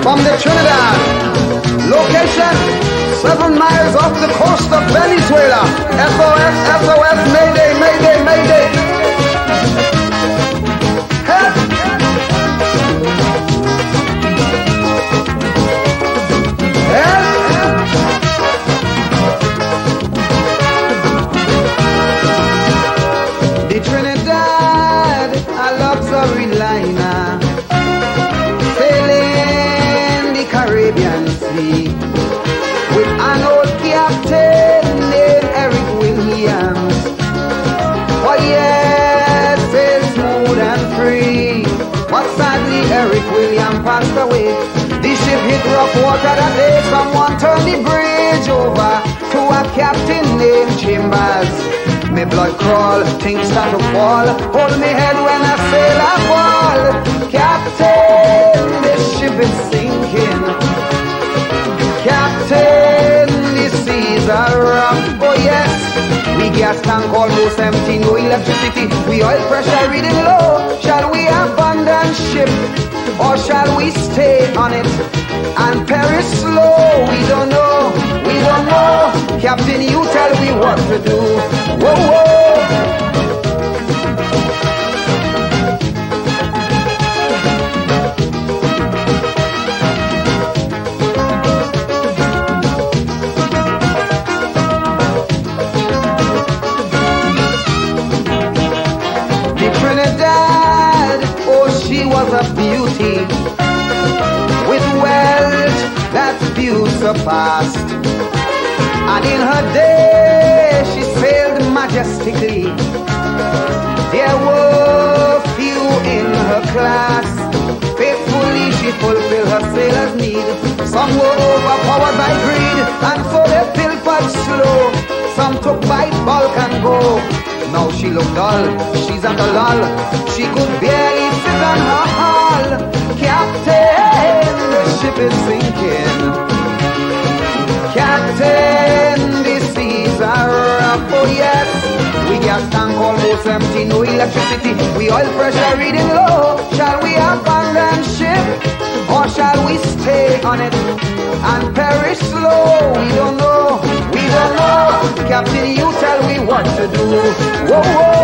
from the Trinidad. Location 7 miles off the coast of Venezuela. SOS, SOS, Mayday, Mayday, Mayday. Help! Help! The Trinidad, a luxury liner, sailing the Caribbean Sea with an old captain named Eric Williams. Oh yes, sail smooth and free. But sadly Eric Williams passed away. The ship hit rough water that day. Someone turned the bridge over to a captain named Chambers. Me blood crawl, things start to fall. Hold me head when I sail I fall. Captain, this ship is sinking. Captain, the seas are rough. Oh yes, we gas tank almost empty, no electricity. We oil pressure reading low. Shall we abandon ship or shall we stay on it and perish slow? We don't know, we don't know. Captain, you tell me what to do. Whoa, whoa. Was a beauty with wealth that few surpassed, and in her day she sailed majestically. There were few in her class. Faithfully she fulfilled her sailor's need. Some were overpowered by greed, and so they pilfered slow. Some took bite, bulk and go. Now she looked dull, she's at a lull. She could barely sit on her hull. Captain, the ship is sinking. Captain, the seas are rough. Oh yes, we gas tank almost empty, no electricity. We oil pressure reading low. Shall we abandon ship or shall we stay on it and perish slow? We don't know, we don't know. Captain, you tell me what to do. Whoa, whoa.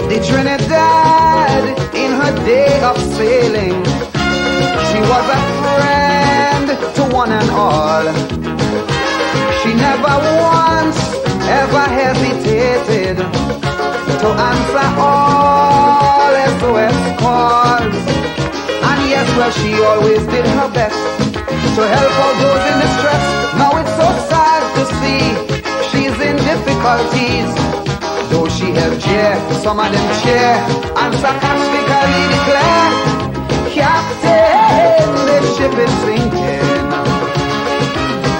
The Trinidad, in her day of sailing, she was a friend to one and all. She never once ever hesitated to answer all SOS calls. And yes, well, she always did her best to help all those in distress. Now it's so sad to see she's in difficulties. Though she helped cheer, some of them cheer and sarcastically declare, Captain, the ship is sinking.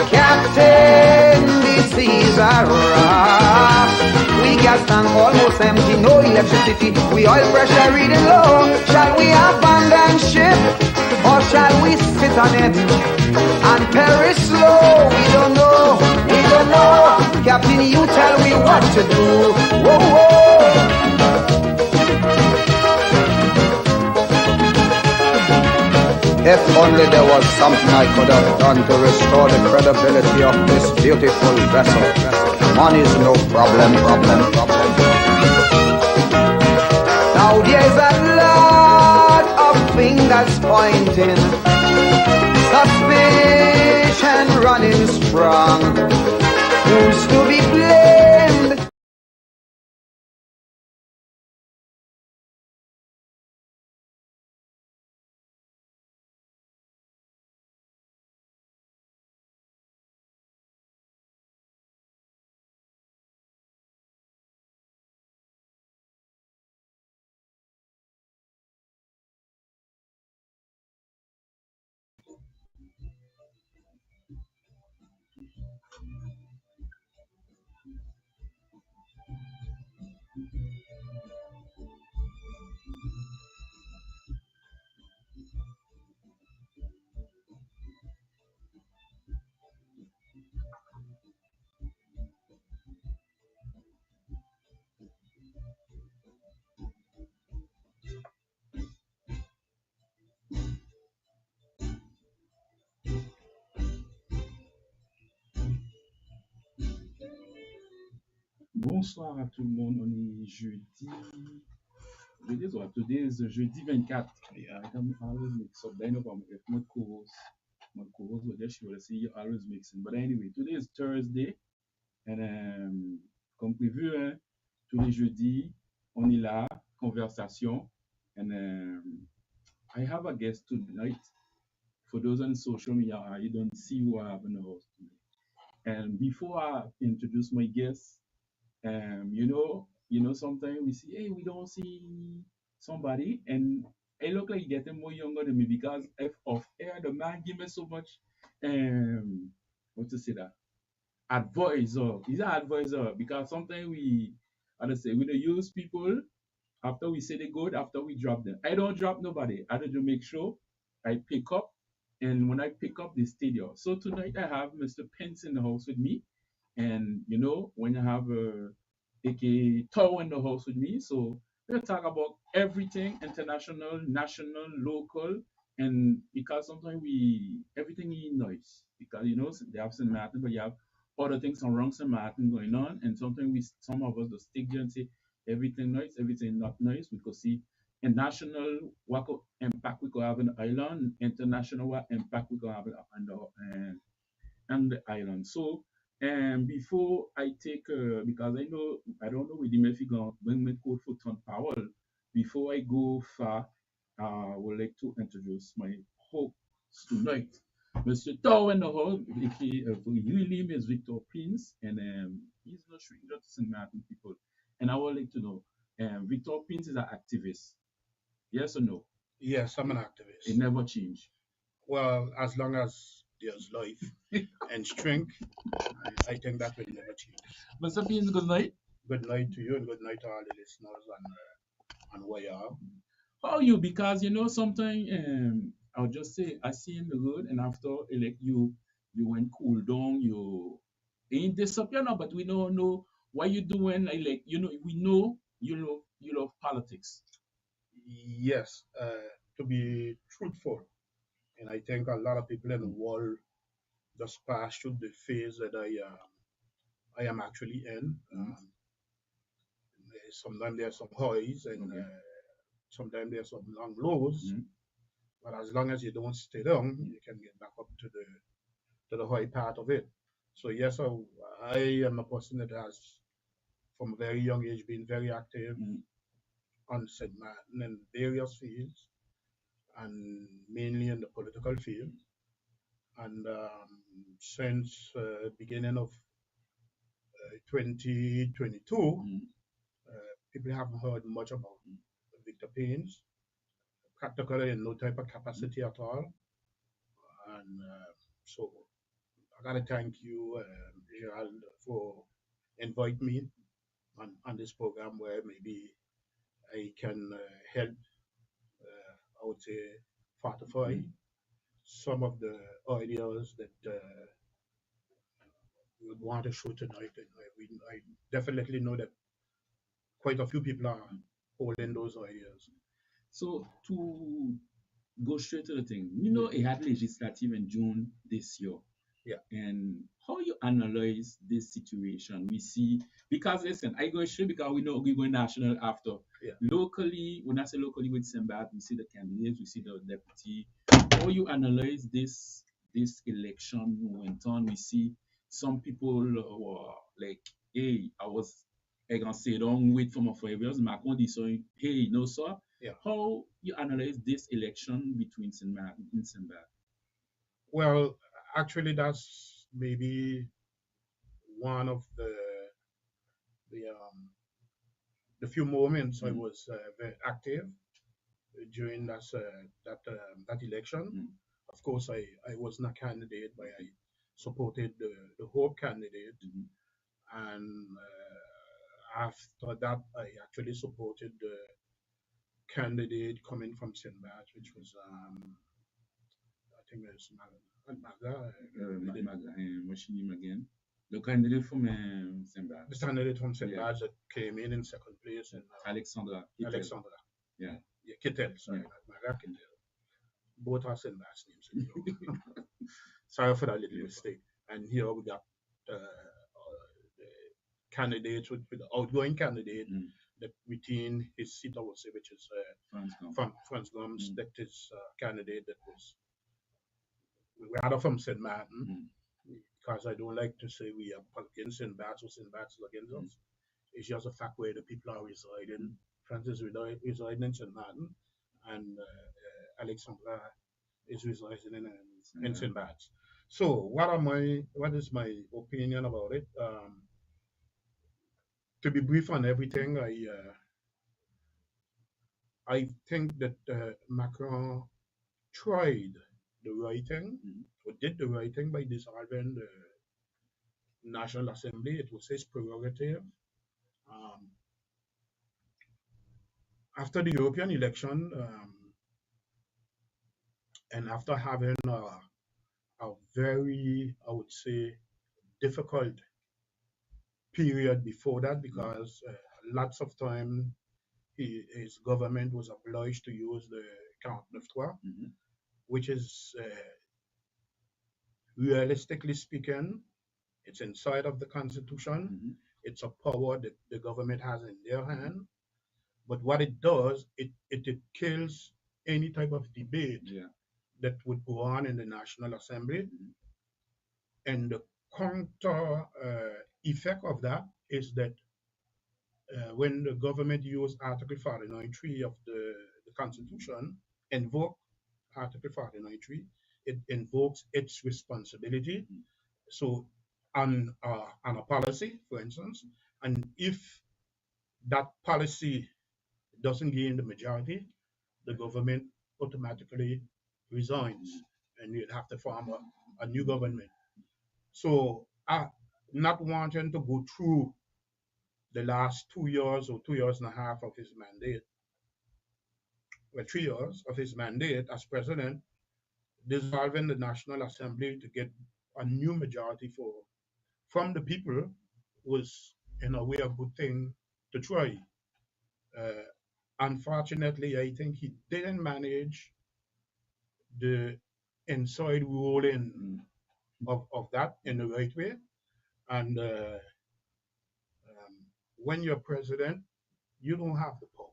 Captain, the seas are rough. We gas tank almost empty, no electricity. We oil pressure reading low. Shall we abandon ship or shall we sit on it and perish slow? We don't know, we don't know. Captain, you tell me what to do. Whoa, whoa. If only there was something I could have done to restore the credibility of this beautiful vessel. Money's no problem. Now there's a lot of fingers pointing, suspicion running strong. Who's to be blamed? Bonsoir à tout le monde. On est jeudi. Today is jeudi 24. I always mix up. I know my co-host will just say you always mixing. But anyway, today is Thursday. And comme prévu, hein, tous les jeudis, on est là, conversation. And I have a guest tonight. For those on social media, you don't see who I have in the house today. And before I introduce my guest, sometimes we see, hey, we don't see somebody, and I look like getting more younger than me because of air, the man give me so much, what to say that advisor. He's an advisor because sometimes I don't say, we don't use people after we say they good, after we drop them. I don't drop nobody. I just make sure I pick up, and when I pick up, they stay there. So tonight I have Mr. Pence in the house with me, and when you have a Tao in the house with me, so we'll talk about everything international, national, local, and because sometimes everything is noise because they have St. Martin, but you have other things around St. Martin going on, and sometimes some of us just stick there and say everything noise, everything not noise. We could see a national what impact we could have in the island, international what impact we could have on the island. So, before I take, because I don't know with him if he gonna bring me code for Ton Powell. Before I go far, I would like to introduce my host tonight, Mr. Tao in the hall, aka real name is Victor Prince, and he's not stranger to St. Martin people. And I would like to know, Victor Prince is an activist, yes or no? Yes, I'm an It activist. never changed. Well, as long as there's life and strength, I think that will never change. Mr. Prince, good night. Good night to you and good night to all the listeners and where you are. How are you? Because sometimes I'll just say I see in the road, and after like you went cool down, you ain't disappear now, but we don't know what you doing. Like we know you love politics. Yes, to be truthful, and I think a lot of people in the world just pass through the phase that I am actually in. Sometimes there's some highs and Okay. sometimes there's some long lows. Mhm. But as long as you don't stay down, you can get back up to the high part of it. So yes, I am a person that has, from a very young age, been very active Mhm. on St. Martin in various fields, and mainly in the political field. And since beginning of 2022, Mhm. people haven't heard much about Victor Paynes, practically in no type of capacity at all. And so I gotta thank you, Gerald, for inviting me on this program where maybe I can help, I would say, fortify some of the ideas that we would want to show tonight. And I definitely know that quite a few people are holding those ideas. So to go straight to the thing, it had legislative in June this year. Yeah. And how you analyze this situation? We see because listen, I go straight because we know we go national after. Yeah. Locally, when I say locally with Simbat, we see the candidates, we see the deputy. How you analyze this election went on? We see some people were like, hey, I gonna say don't wait for my 5 years. Macron is saying, hey, no sir. Yeah. How you analyze this election between Saint Martin and Simbat? Well, actually, that's maybe one of the um, the few moments I was very active during that election. Of course, I wasn't a candidate, but I supported the Hope candidate, and after that, I actually supported the candidate coming from St. Barth, which was I think it's What's your name again? The candidate from Simbat. the candidate from St. Yeah. Barth that came in second place, and Alexandra. Kittel. Alexandra. Yeah. Yeah, Kittel, sorry, Yeah. not Maga Kittel. Both are St. Barth's names. Sorry for that little mistake. And here we got candidates, with the outgoing candidate Mm. that retained his seat, I would say, which is France come. from Franz Gomes, Mm. that is candidate that was rather from St. Martin, Mm. because I don't like to say we are against St. Bart's or St. Bart's is against us. It's just a fact where the people are residing. Francis residing in St. Martin, and Alexandra is residing in St. Bart's. So what is my opinion about it? To be brief on everything, I think that Macron tried the right thing, or did the right thing by dissolving the National Assembly. It was his prerogative. Um, After the European election, and after having a very, I would say, difficult period before that, because lots of time his government was obliged to use the 49.3, which is, realistically speaking, it's inside of the Constitution. It's a power that the government has in their hand. But what it does, it kills any type of debate that would go on in the National Assembly. And the counter effect of that is that when the government used Article 49.3 of the Constitution, invoke Article 49.3, it invokes its responsibility. So on a policy, for instance, and if that policy doesn't gain the majority, the government automatically resigns, and you'd have to form a new government. So, not wanting to go through the last 2 years or 2 years and a half of his mandate, well, 3 years of his mandate as president, dissolving the National Assembly to get a new majority from the people was, in a way, a good thing to try. Uh, Unfortunately, I think he didn't manage the inside rolling of that in the right way. And when you're president, you don't have the power.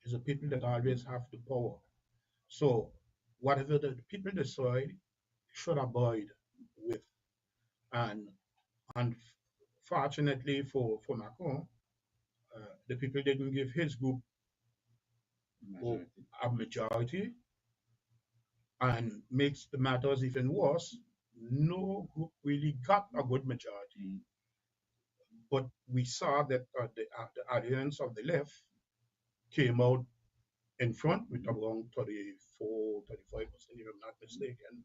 It's the people that always have the power. So whatever the people decide should abide with. And unfortunately for Macron, the people didn't give his group a majority, and makes the matters even worse. No group really got a good majority. But we saw that the alliance of the left came out in front with around 34, 35%, if I'm not mistaken.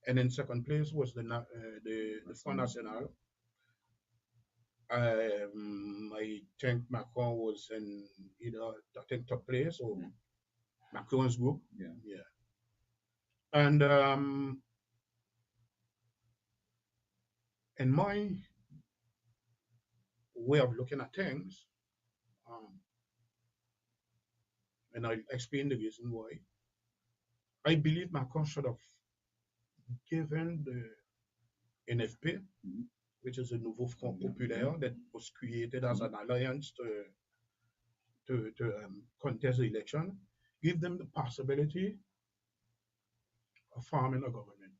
And in second place was the Front National. I think Macron was in either, I think, third place or Macron's group. Yeah. And in my way of looking at things, and I'll explain the reason why, I believe Macron should have given the NFP, which is a Nouveau Front Populaire that was created as an alliance to contest the election, give them the possibility of forming a government.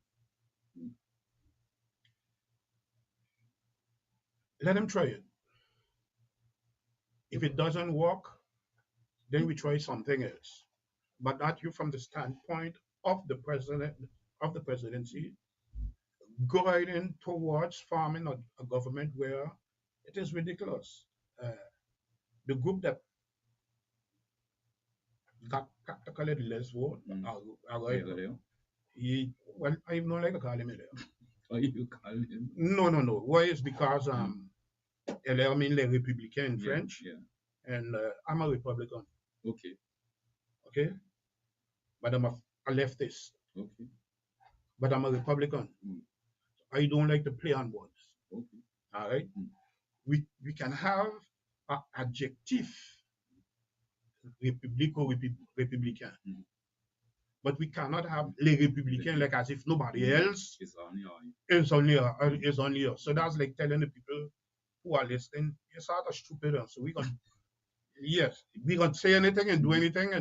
Let them try it. If it doesn't work, then we try something else. But not you from the standpoint of the presidency, guiding towards forming a government where it is ridiculous. The group that got practically the less vote, well, I don't like to call him there. Why you call him? No. Why is because elle est mainly Republican in French, and I'm a Republican. Okay, but I'm a leftist. Okay, but I'm a Republican. I don't like to play on words. Okay. All right. We can have an adjective Republican, but we cannot have les Républicains like as if nobody else It's only is only us. So that's like telling the people who are listening, you're sort of stupid. So we can, yes, we can say anything and do anything,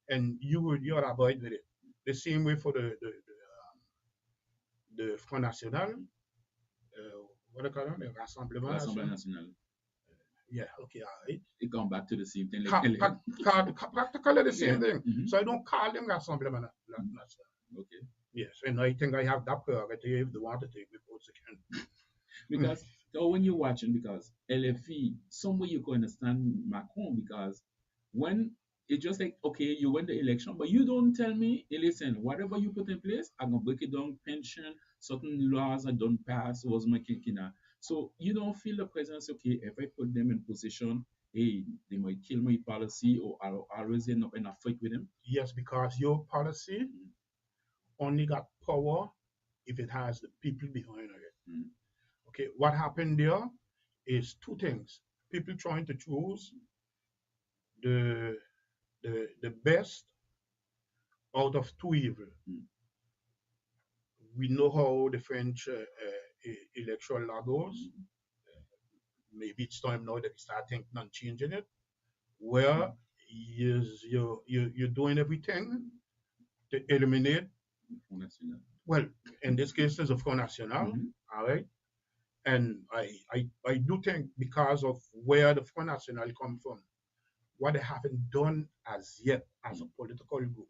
and you're avoid with it. The same way for the Front National, what do you call it? The Rassemblement L'Assemblée National. nationale. Yeah, okay, all right. It come back to the same thing. Like Practically the same thing. Mhm. So I don't call them Rassemblement National. Okay. Yes, and I think I have that prerogative if they want to take me votes again. Because so when you're watching, because LFE, somewhere you can understand Macron, because when it's just like, okay, you win the election, but you don't tell me, hey, listen, whatever you put in place, I'm gonna break it down, pension, certain laws I don't pass, was my kikina. So you don't feel the presence, okay, if I put them in position, hey, they might kill my policy, or I'll always end up in a fight with them. Yes, because your policy only got power if it has the people behind it. Mm. Okay, what happened there is two things. People trying to choose the the best out of two evil. Mm. We know how the French electoral law goes. Maybe it's time now that we start thinking on changing it, where you're doing everything to eliminate. Front National. Well, in this case, it's a Front National, Mhm. all right. And I do think because of where the Front National come from, what they haven't done as yet as a political group,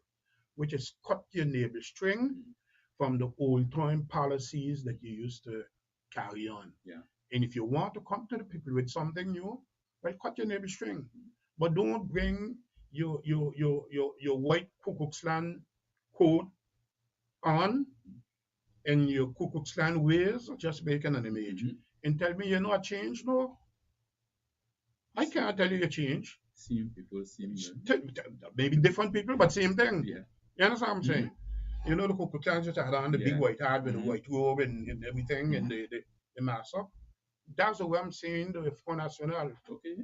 which is cut your neighbor string from the old time policies that you used to carry on. Yeah. And if you want to come to the people with something new, well, cut your neighbor string. But don't bring your white Ku Klux Klan coat on and your Ku Klux Klan ways, just making an image. Mhm. And tell me you're not changed, no? I can't tell you you change. Same people, same. Maybe different people, but same thing. Yeah. You understand what I'm saying? You know, the Ku Klux Klan just had on the big Yeah. white hat with the Mhm. white robe and everything, and the mask up. That's the way I'm saying the Front National. Okay.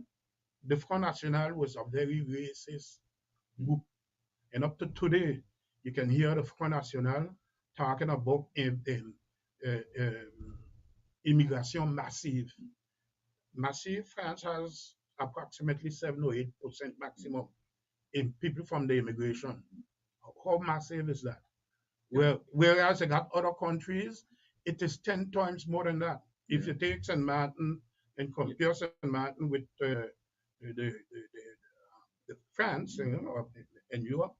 The Front National was a very racist group. And up to today, you can hear the Front National talking about immigration massive. Massive, France has approximately 7 or 8% maximum in people from the immigration. How massive is that? Well, whereas I got other countries, it is 10 times more than that. If you take St. Martin and compare St. Martin with the France, you know, in Europe,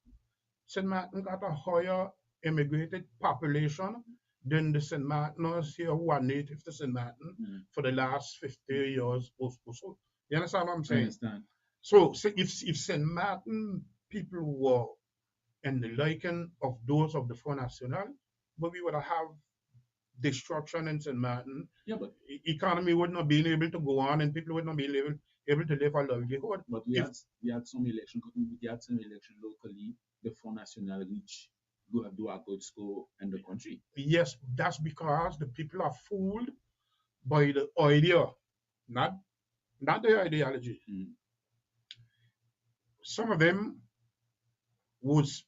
St. Martin got a higher immigrated population than the St. Martiners here who are native to St. Martin for the last 50 years or so. You understand what I'm I saying? understand. So if St. Martin people were in the liking of those of the Front National, but we would have destruction in St. Martin. Yeah, but Economy would not be able to go on, and people would not be able to live a livelihood. but we had some election. We had some election locally. The Front National reach do a good score in the country. Yes, that's because the people are fooled by the idea, not the ideology. Mm. Some of them was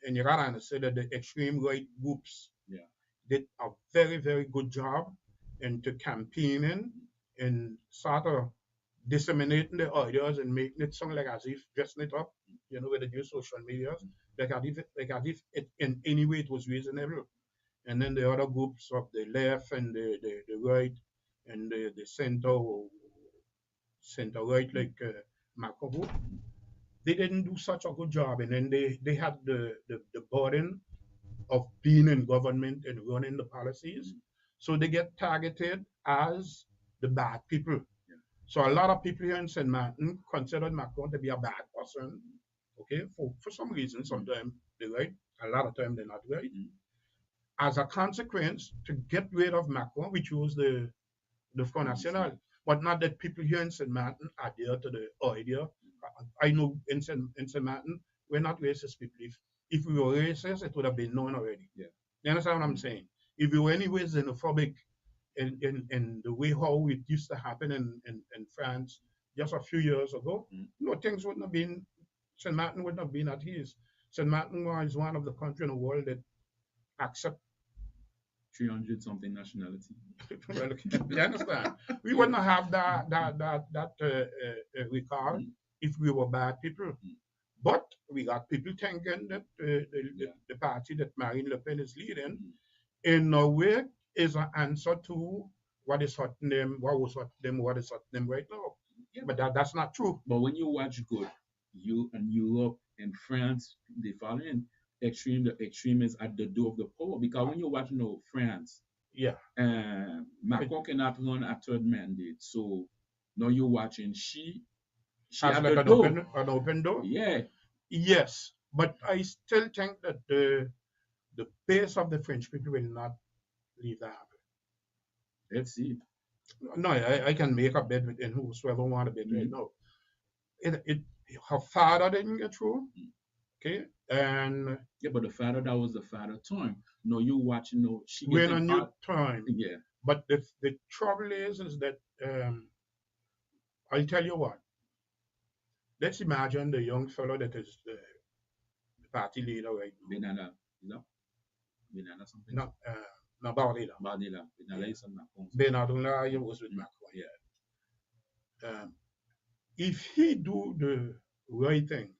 and you gotta understand that the extreme right groups did a very, very good job into campaigning and sort of disseminating the ideas and making it sound like as if dressing it up, you know, with the new social media, like as if it, in any way it was reasonable. And then the other groups of the left and the right and the center right, like Macabo, they didn't do such a good job. And then they had the burden of being in government and running the policies. So they get targeted as the bad people. So a lot of people here in St. Martin considered Macron to be a bad person. Okay, for some reason, sometimes they're right, a lot of times they're not right. As a consequence, to get rid of Macron, we chose the Front National. But not that people here in St. Martin adhere to the idea. I know in St. Martin, we're not racist people. If we were racist, it would have been known already. Yeah. You understand what I'm saying? If we were anyways xenophobic in the way how it used to happen in France just a few years ago, no, things wouldn't have been, St. Martin wouldn't have been at ease. St. Martin was one of the countries in the world that accept 300 something nationality. Well, you understand? We wouldn't have that recall Mm. if we were bad people. Mm. But we got people thinking that Yeah. the party that Marine Le Pen is leading, Mm. in a way, is an answer to what is hurting them, what was hurting them, what is hurting them right now. Yeah, But that's not true. but when you watch good, you and Europe and France, they following extreme. The extreme is at the door of the power because when you watch, France, Yeah. Macron cannot run a third mandate. So now you're watching she As at like the door. an open door. Yeah, Yes, but I still think that the base of the French people will not leave that happen. let's see. No, I can make a bet with whosoever want to bet right Mm. now. It her father didn't get through, okay, and Yeah, but the father that was the father time. No, you watching. No, she we're in a getting new out. time. Yeah. But the trouble is that I'll tell you what. Let's imagine the young fellow that is the party leader right now. Benana, Benana something. No, no, Bardella. Badila, Benala is on Macron. Bernardona was with Macron. Yeah. If he do the right thing,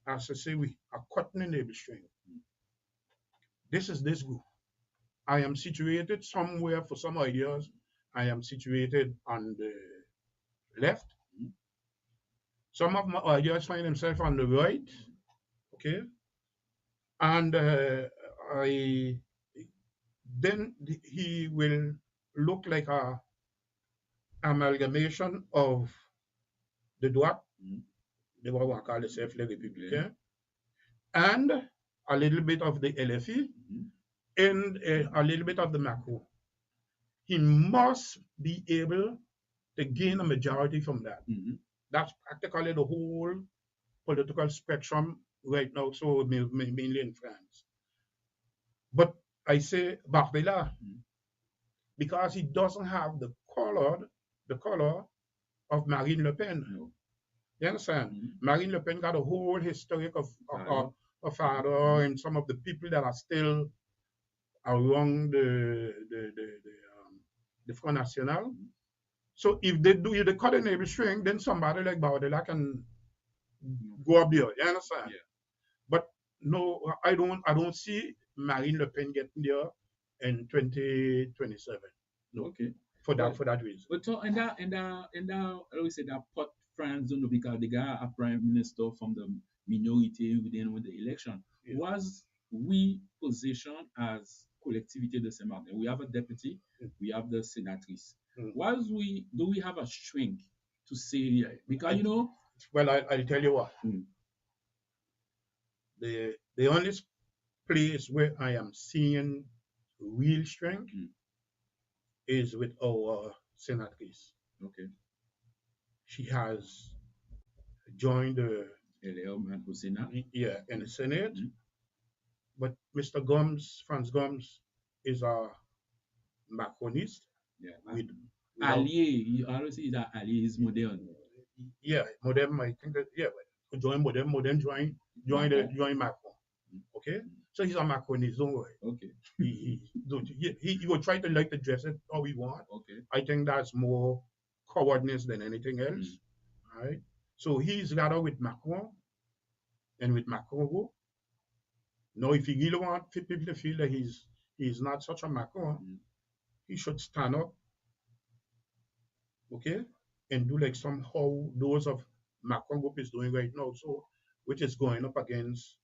as I say, we are cutting the neighbor string. This is this group. I am situated somewhere for some ideas. I am situated on the left. Mm. Some of my ideas find themselves on the right. Okay. And then he will look like a amalgamation of the droite, Mm. they want to call themselves les républicains, Yeah. and a little bit of the LFI, Mm. and a little bit of the Macron. He must be able to gain a majority from that. Mm. That's practically the whole political spectrum right now, so mainly in France. But I say Bardella, Mm. because he doesn't have the color of Marine Le Pen. No. You understand? Mm. Marine Le Pen got a whole historic of Father. father and some of the people that are still around the Front National. Mm. So if they cut a neighbor string, then somebody like Bardella can go up there. You understand? Yeah. But no, I don't see Marine Le Pen getting there in 2027. No. Okay. For that reason. But so and I always say that put France on because they got a prime minister from the minority within with the election. Yeah. Was we positioned as collectivity de Saint Martin? We have a deputy, we have the senatrice. Mm. Do we have a strength to say because Well, I'll tell you what. Mm. The only place where I am seeing real strength is with our senatrice. Okay. She has joined the in the Senate, but Mr. Franz Gums, is a Macronist. Yeah. Allié, you always say that allié is modern. Yeah, modern. I think that join modern join Macron. Okay, so he's a Macronist. Don't worry. Okay. He will try to like to dress it how he want. Okay. I think that's more cowardness than anything else. Right? So he's rather with Macron and with Macron. Now, if he really want people to feel that he's not such a Macron, he should stand up, okay, and do like somehow those of Macron group is doing right now, so which is going up against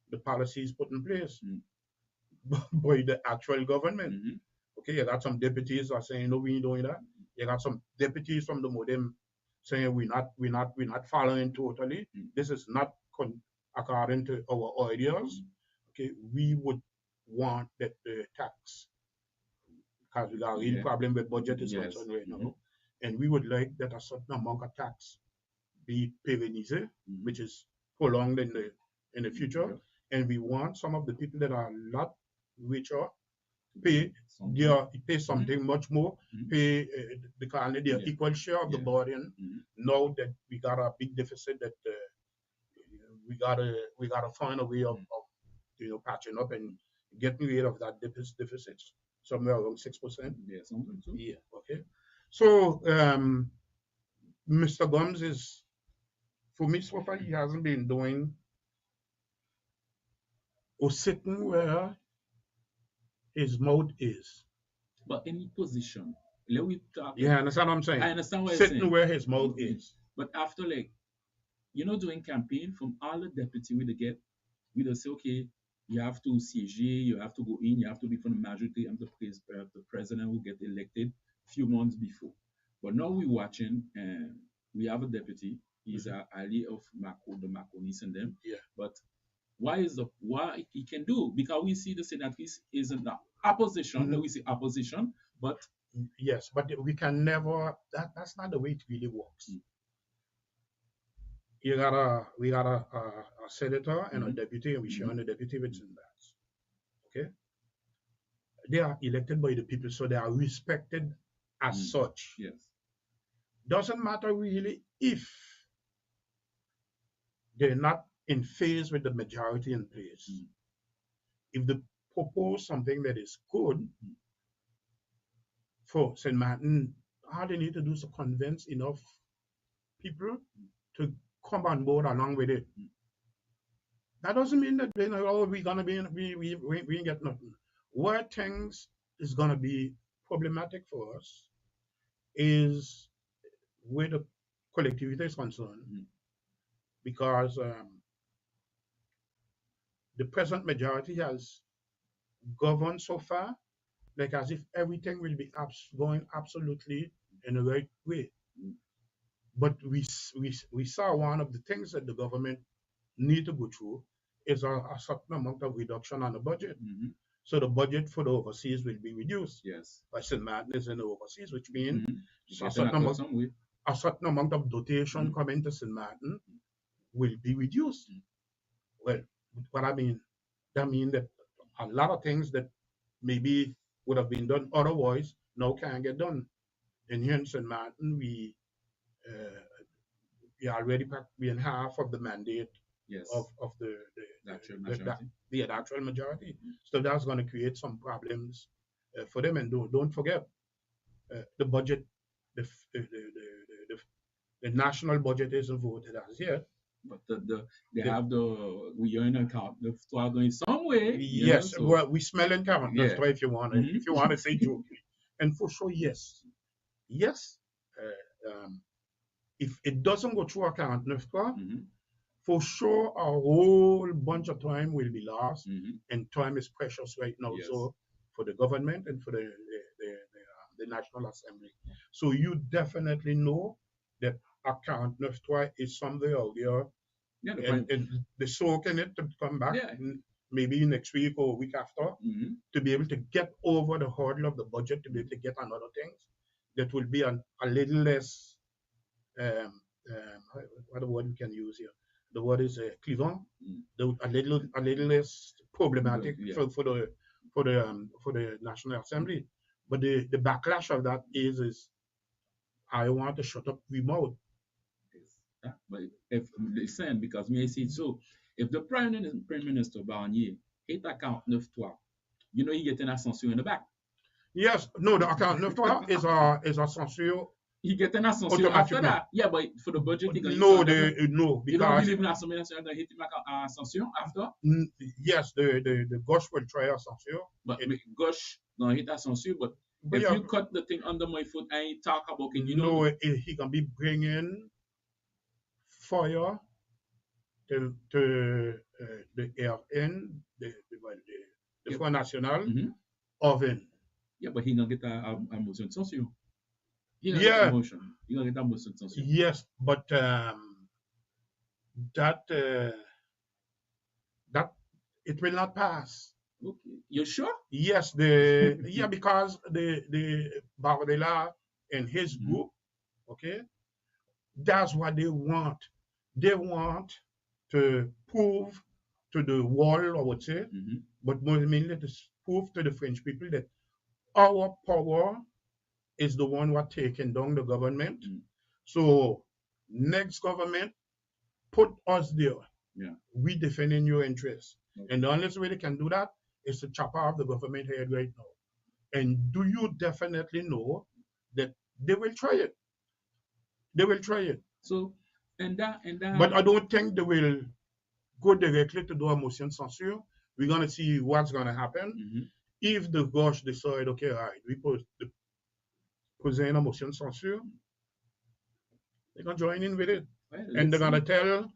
the policies put in place by the actual government. Okay, you got some deputies are saying no, we ain't doing that. You got some deputies from the Modem saying we're not following totally. This is not according to our ideas. Okay, we would want that the tax, because we got a real problem with budget is concerned right now, and we would like that a certain amount of tax be pérennisé, which is prolonged in the future, and we want some of the people that are a lot richer pay something much more, pay the kind of their equal share of the burden. Now that we got a big deficit, that we gotta find a way of patching up and getting rid of that deficit. somewhere around 6%. Yeah, something too. Yeah, okay. So Mr. Gums is, for me so far, he hasn't been doing or sitting where his mouth is. But any position, let we talk. You understand what I'm saying? I understand what you're Sitting saying. where his mouth is. But after, like, doing campaign, from all the deputy we get, we just say, okay, you have to siege, you have to go in, you have to be from the majority and the president will get elected a few months before. But now we're watching, and we have a deputy. He's an ally of the Maconis and them. Yeah. But why he can do? Because we see the senator is in the opposition. No, we see opposition, but yes, but we can never. That's not the way it really works. We got a senator and a deputy, and we share on the deputy with that. Okay, they are elected by the people, so they are respected as such. Yes, doesn't matter really if they're not in phase with the majority in place. If they propose something that is good for St. Martin, all they need to do is to convince enough people to come on board along with it. That doesn't mean that we're gonna be we ain't get nothing. Where things is gonna be problematic for us is where the collectivity is concerned, because the present majority has governed so far like as if everything will be going absolutely in the right way. But we saw one of the things that the government need to go through is a certain amount of reduction on the budget. So the budget for the overseas will be reduced. Yes. By St. Martin is in the overseas, which means a a certain amount of dotation coming to St. Martin will be reduced. Well, what I mean, that means that a lot of things that maybe would have been done otherwise now can't get done. And here in St. Martin, we already in half of the mandate of the actual majority. So that's going to create some problems for them. And don't forget, the budget, the national budget isn't voted as yet. But we are in account the are going somewhere. Yes, well, we smell and count. That's why if you want to say jokingly. And for sure, yes. If it doesn't go through account, for sure a whole bunch of time will be lost, and time is precious right now. So for the government and for the National Assembly. So you definitely know that account 9 is somewhere out there. And the soak in it to come back maybe next week or a week after to be able to get over the hurdle of the budget, to be able to get another things that will be a little less what the word we can use here. The word is clivant, a little less problematic for the National Assembly. But the backlash of that is I want to shut up the mouth. But if listen, because me see so, if the Prime Minister Barnier hit account 9-3, he get an ascension in the back. Yes, no, the account 9-3 is a censure. He get an ascension after that. Yeah, but for the budget, because you don't believe in ascension that hit him ascension after. Yes, the Gosh will try ascension. But Gosh no hit ascension, but if you cut the thing under my foot and he talk about it, he can be bringing fire to the RN, the Front National oven. Yeah, but he gonna get a motion de censure. He gonna get a motion de censure. Yes, but that it will not pass. Okay, you sure? Yes, because the Bardella and his group, okay, that's what they want. They want to prove to the world, I would say, but more mainly to prove to the French people that our power is the one what taking down the government. So next government, put us there. Yeah. We defending your interests. Okay. And the only way they can do that is to chop off the government head right now. And do you definitely know that they will try it? They will try it. So, and But that, I don't think they will go directly to do a motion censure. We're going to see what's going to happen. mhm. If the Gauche decide, okay, all right, we present a motion censure, they're going to join in with it. Well, And let's they're going to see. tell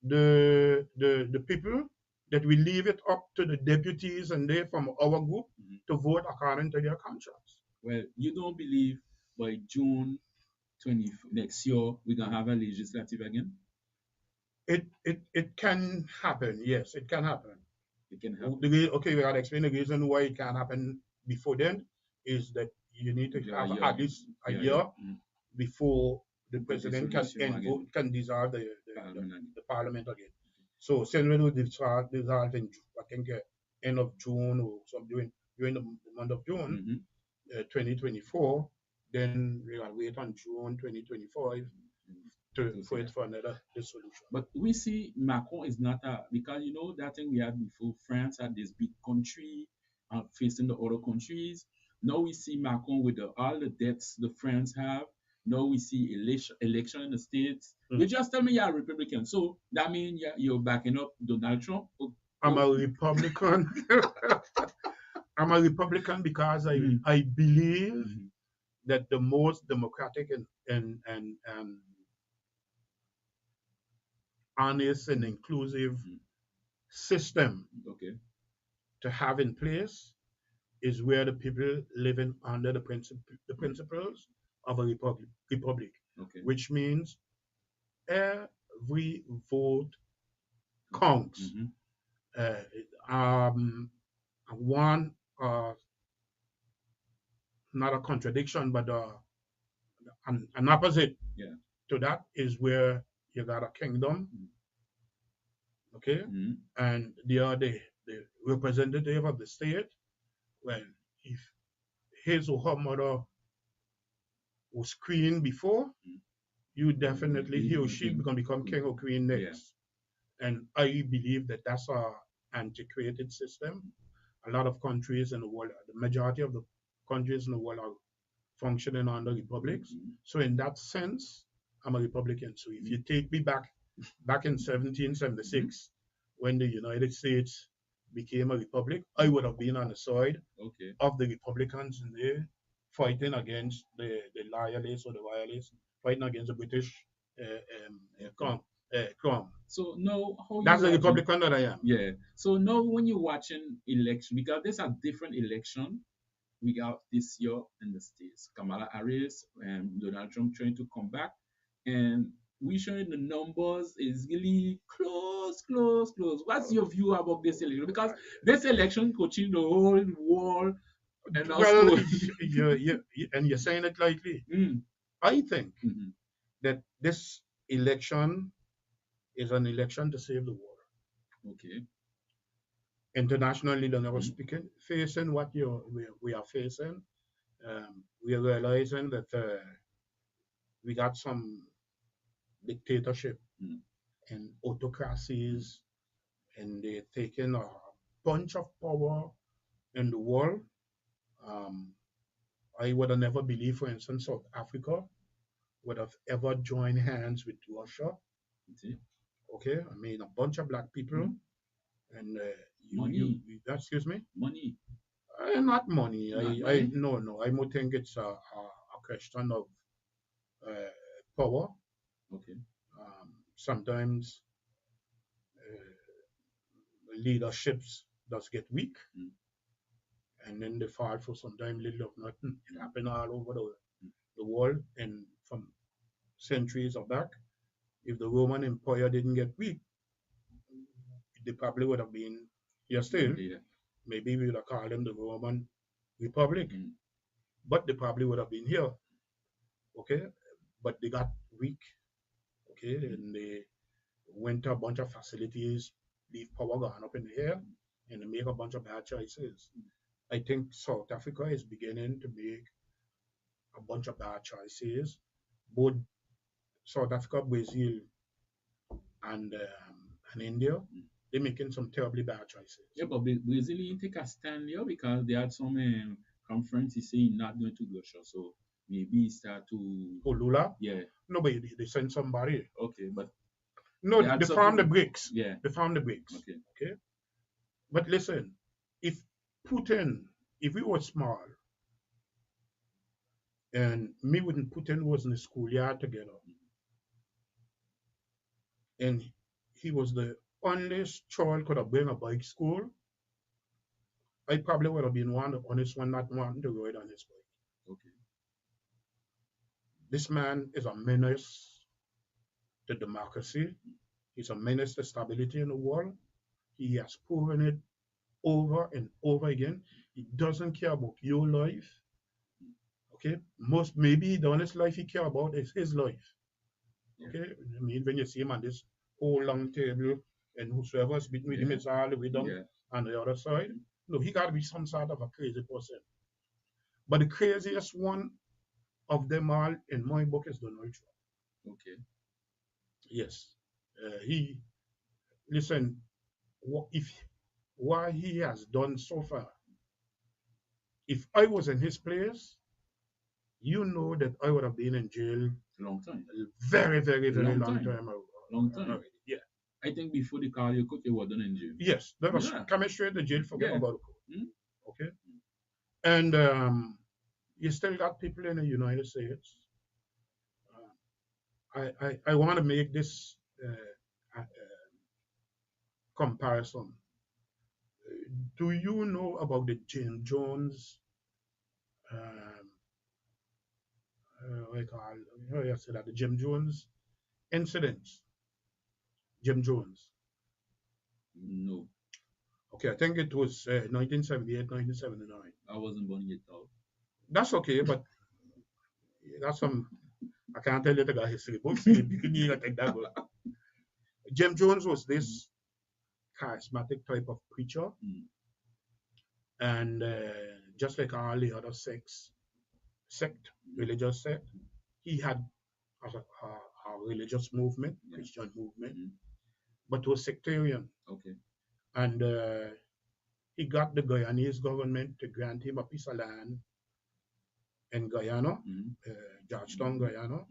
the people that we leave it up to the deputies and they from our group Mhm. to vote according to their contracts. Well, you don't believe by June 20 next year we're gonna have a legislative again? It can happen, yes, it can happen. It can happen. Okay, we gotta explain the reason why it can happen before then is that you need to Yeah, have yeah, at least a yeah, year yeah. Mm. before the Get the president can solution again. vote, can dissolve Parliament again. the parliament again. So since we will dissolve in I think end of June or some during the month of June Mhm. 2024, then we will wait on June 2025 To see for it that. for another dissolution. But we see Macron is not a, because you know that thing we had before, France had this big country facing the other countries. Now we see Macron with all the debts the France have. Now we see election in the States. You just tell me you're a Republican. So that means you're backing up Donald Trump? I'm a Republican. I'm a Republican because I believe Mhm. that the most democratic and honest and inclusive Mhm. system Okay. to have in place is where the people living under the principles of a republic, Okay. which means every vote counts. Mhm. Uh, um, one, not a contradiction, but an opposite Yeah. to that is where you got a kingdom, Mhm. okay, Mhm. and they are the representative of the state. Well, if his or her mother was queen before, Mhm. you definitely he or she King. gonna become king or queen Yeah. next. And I believe that that's a antiquated system. A lot of countries in the world, the majority of the countries in the world are functioning under republics. Mhm. So in that sense, I'm a Republican. So if you take me back in 1776, when the United States became a republic, I would have been on the side Okay. of the Republicans in there, fighting against the loyalists or the royalists, fighting against the British crown. So now how you That's the watching? Republican that I am. Yeah. So now when you're watching election, because there's a different election we got this year in the States. Kamala Harris and Donald Trump trying to come back. And we showing the numbers is really close, close, close. What's your view about this election? Because this election could change the whole world and our Well, story. and you're saying it lightly. Mm, I think mhm. that this election is an election to save the world. Okay. Internationally, they're never Mhm. speaking, facing what we are facing. We are realizing that we got some dictatorship Mm. and autocracies, and they're taking a bunch of power in the world. Um, I would have never believed, for instance, South Africa would have ever joined hands with Russia. See? Okay, I mean a bunch of black people, Mhm. and Money. excuse me, Money. not money. Not I money? no, I would think it's a question of uh, power. Okay. Sometimes leaderships does get weak, Mm. and then they fall for sometimes little of nothing. It happened all over the world, and from centuries of back. If the Roman Empire didn't get weak, they probably would have been here still. Yeah. Maybe we would have called them the Roman Republic, Mm. but they probably would have been here. Okay, but they got weak. Okay, and they went to a bunch of facilities, leave power gone up in the air, and they make a bunch of bad choices. I think South Africa is beginning to make a bunch of bad choices. Both South Africa, Brazil, and India, they're making some terribly bad choices. Yeah, but Brazil take a stand here because they had some conference, he say he not going to Russia, so maybe he start to Oh, Lula? yeah. No, but they sent somebody. Okay, but No, they had they found the something. bricks. Yeah. They found the bricks. Okay. Okay. But listen, if Putin, if we were small, and me and Putin was in the schoolyard together, and he was the only child could have been a bike school, I probably would have been one of the honest one not wanting to ride on his bike. Okay. This man is a menace to democracy. He's a menace to stability in the world. He has proven it over and over again. He doesn't care about your life. Okay, maybe the honest life he care about is his life. Yeah. Okay, I mean when you see him on this whole long table and whosoever's beating with him is all the way down Yeah. on the other side. No, he got to be some sort of a crazy person. But the craziest one of them all in my book is Donald Trump. Okay. Yes, he listen. What he has done so far. If I was in his place, you know that I would have been in jail Long time. very, very, very Long long time. time. Long time. Already. Yeah. I think before they call you cook, you were done in jail. Yes, that was Yeah. coming straight to jail. Forget Yeah. about the court. Mm. Okay. And you still got people in the United States. I want to make this comparison. Do you know about the Jim Jones? What you call? How you say that? The Jim Jones incidents. Jim Jones. No, Okay, I think it was 1978, 1979. I wasn't born yet. Though. That's okay, but that's some. I can't tell you the guy history books. You can take that book. Jim Jones was this charismatic type of preacher, and just like all the other religious sect, he had a religious movement, Christian movement, but was sectarian. Okay. And he got the Guyanese government to grant him a piece of land in Guyana, Georgetown, Guyana,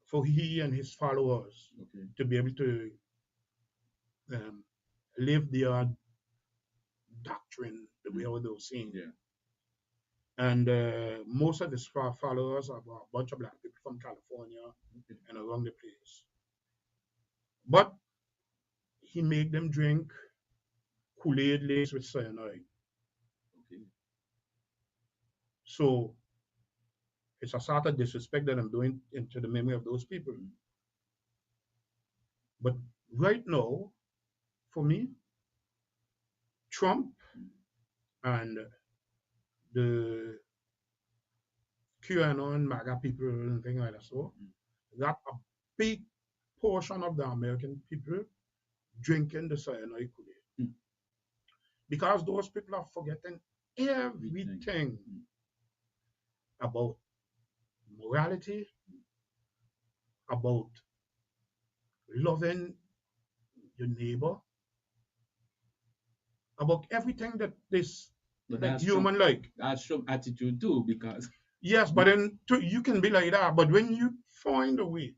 for he and his followers to be able to live their doctrine the way they were saying. Yeah. And most of his followers are a bunch of black people from California and around the place. But he made them drink Kool-Aid laced with cyanide. Okay. So it's a sort of disrespect that I'm doing into the memory of those people. But right now, for me, Trump and the QAnon MAGA people and things like that, so got a big portion of the American people drinking the cyanide Kool-Aid. Because those people are forgetting everything about morality, about loving your neighbor, about everything that this human like. That's Trump attitude too, because yes, but then you can be like that. But when you find a way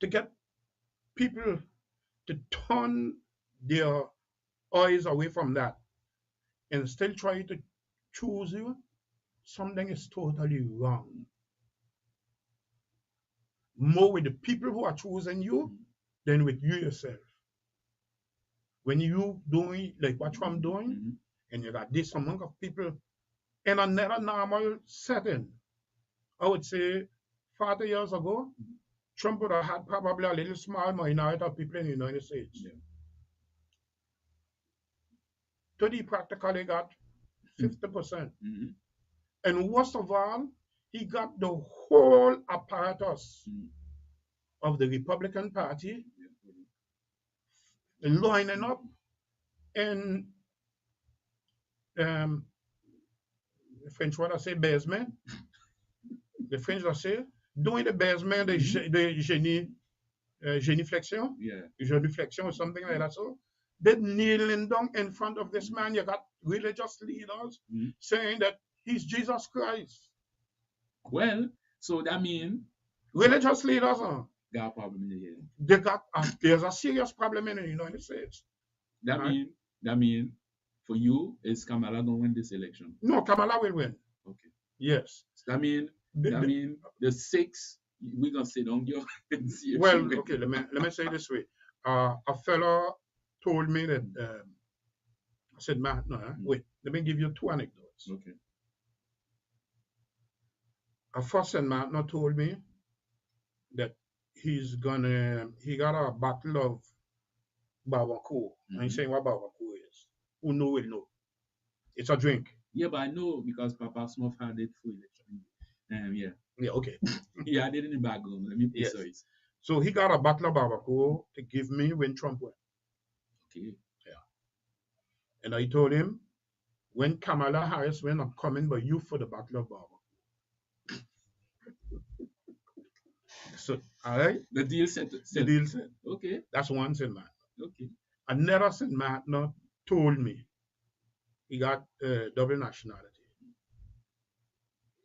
to get people to turn their eyes away from that and still try to choose you, something is totally wrong. More with the people who are choosing you than with you yourself. When you doing like what Trump doing, and you got this amount of people in another normal setting, I would say 40 years ago, Trump would have had probably a little small minority of people in the United States. Yeah. Today, he practically got 50%. And worst of all, he got the whole apparatus of the Republican Party lining up in the French word I say basement. The French I say doing the basement, the génie flexion, genuflexion or something like that. So They're kneeling down in front of this man. You got religious leaders saying that he's Jesus Christ. Well, so that means Religious leaders, got a problem in here. they got there's a serious problem in the United States. That mean for you is Kamala gonna win this election? No, Kamala will win. Okay. Yes. So that mean the 6 we gonna sit down here and see. Well, okay. Let me say it this way. A fellow told me that I said, "Man, no, wait. Let me give you 2 anecdotes." Okay. A first and Martin told me that he got a bottle of barbacoa. And he's saying what barbacoa is. Who know will know. It's a drink. Yeah, but I know because Papa Smith had it for election. Yeah. Yeah, okay. He had it in the background. Let me be precise. So he got a bottle of barbacoa to give me when Trump went. Okay. Yeah. And I told him, when Kamala Harris went, I'm coming by you for the bottle of barbacoa. So, all right. The deal set. The deal set. Okay. That's one St. Martin. Okay. Another St. Martin told me he got double nationality.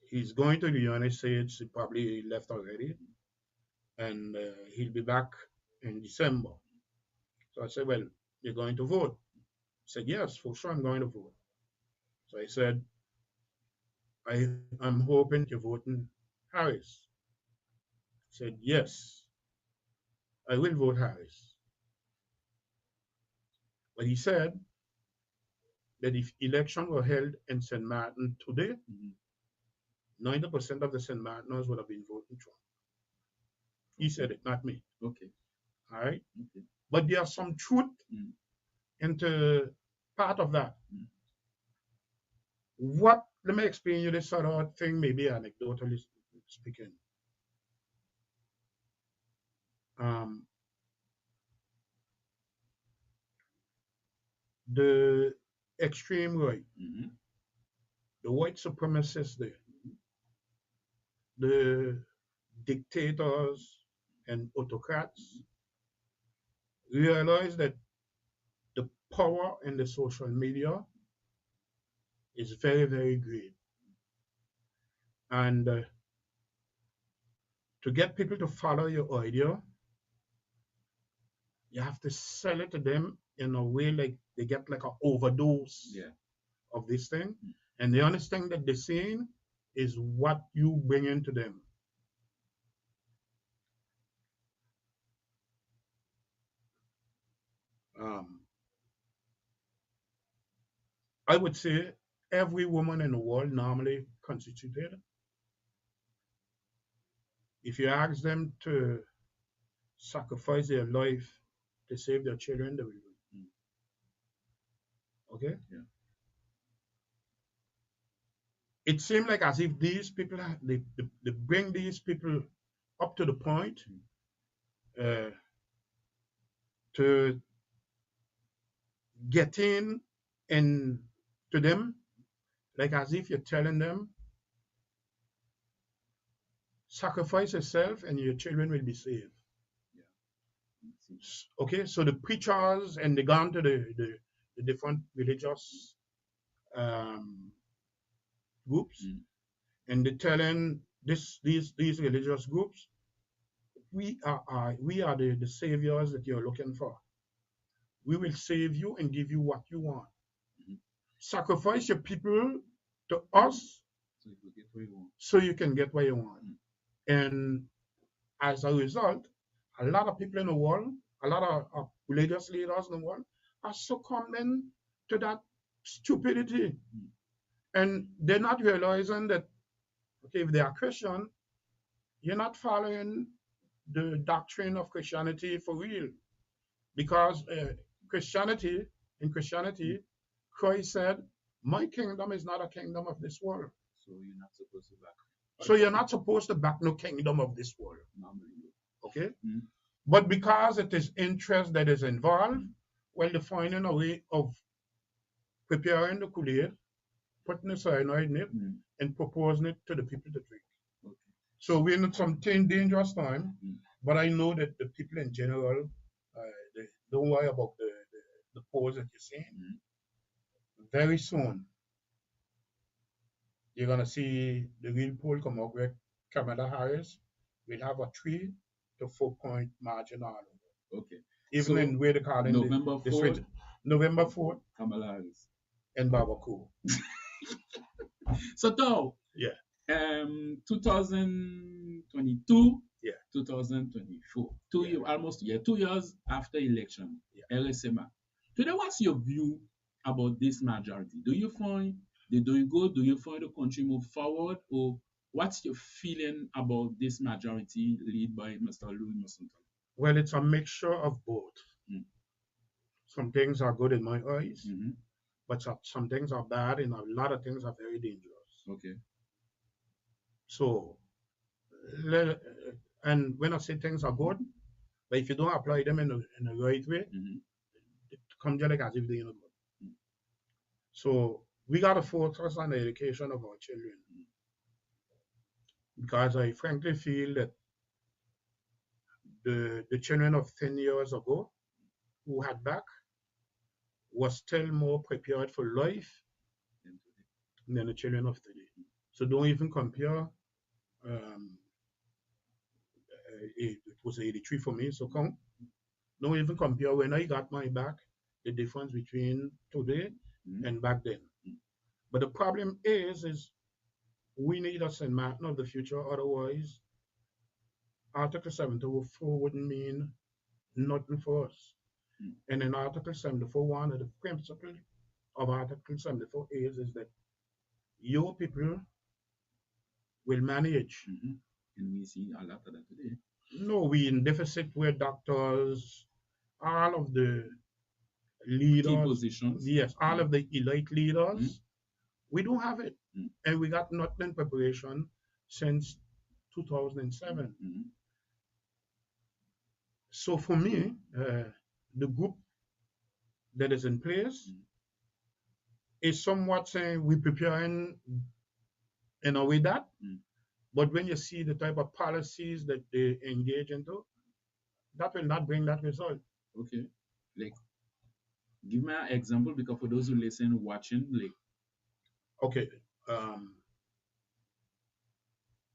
He's going to the United States. He probably left already. And he'll be back in December. So I said, well, you're going to vote? He said, yes, for sure I'm going to vote. So I said, I'm hoping you're voting Harris. He said, yes, I will vote Harris. But he said that if election were held in St. Martin today, 90% of the St. Martiners would have been voting Trump. He said it, not me. Okay. All right? Okay. But there's some truth into part of that. Let me explain you this sort of thing, maybe anecdotally speaking. The extreme right, the white supremacists there, the dictators and autocrats realize that the power in the social media is very, very great. And to get people to follow your idea, you have to sell it to them in a way like they get like an overdose of this thing. And the honest thing that they're seeing is what you bring into them. I would say every woman in the world normally constituted. If you ask them to sacrifice their life to save their children, they will do it. Okay? Yeah. It seemed like as if these people, they bring these people up to the point to get in and to them, like as if you're telling them, sacrifice yourself and your children will be saved. Yeah. Okay, so the preachers and they gone to the different religious groups, and they're telling these religious groups, we are the saviors that you're looking for. We will save you and give you what you want. Sacrifice your people to us so you can get what you want. And as a result, a lot of people in the world, a lot of religious leaders in the world are succumbing to that stupidity. And they're not realizing that, okay, if they are Christian, you're not following the doctrine of Christianity for real. Because in Christianity, Christ said, my kingdom is not a kingdom of this world. So you're not supposed to back no kingdom of this world. Okay? But because it is interest that is involved, well, they're finding a way of preparing the Kool-Aid, putting the cyanide in it, and proposing it to the people to drink. Okay. So we're in some dangerous time, but I know that the people in general, they don't worry about the polls that you're seeing, Mhm. very soon you're gonna see the real poll come out where Kamala Harris will have a 3 to 4 point margin all over. Okay. Even So in where they call in November the 4th, swing. November 4th Kamala Harris. in Babaku. So now, Yeah, 2022, yeah, 2024, two yeah, year, almost 2 years after election, yeah. LSMA. Today, what's your view about this majority? Do you find they're doing good? Do you find the country move forward? Or what's your feeling about this majority led by Mr. Louis Masonton? Well, it's a mixture of both. Mm. Some things are good in my eyes, Mm-hmm. but some things are bad, and a lot of things are very dangerous. Okay. So, le- and when I say things are good, but if you don't apply them in the right way, Mm-hmm. it comes just like as if they're not good. Mm. So we got to focus on the education of our children, because I frankly feel that the children of 10 years ago who had back was still more prepared for life And than the children of today. So don't even compare. Um, it was 83 for me, so don't even compare when I got my back, the difference between today mm-hmm. and back then. Mm. But the problem is we need a St. Martin of the future, otherwise Article 74 wouldn't mean nothing for us. Mm. And in Article 74, one of the principles of Article 74 is that your people will manage. Mm-hmm. And we see a lot of that today. No, we in deficit where doctors, all of the Key leaders, positions. yes, all of the elite leaders, Mm. we don't have it. Mm. And we got nothing preparation since 2007. Mm-hmm. So for me, the group that is in place Mm. is somewhat saying we're preparing in a way that, Mm. but when you see the type of policies that they engage into, that will not bring that result. Okay. Like, give me an example because for those who listen, watching, like, Okay.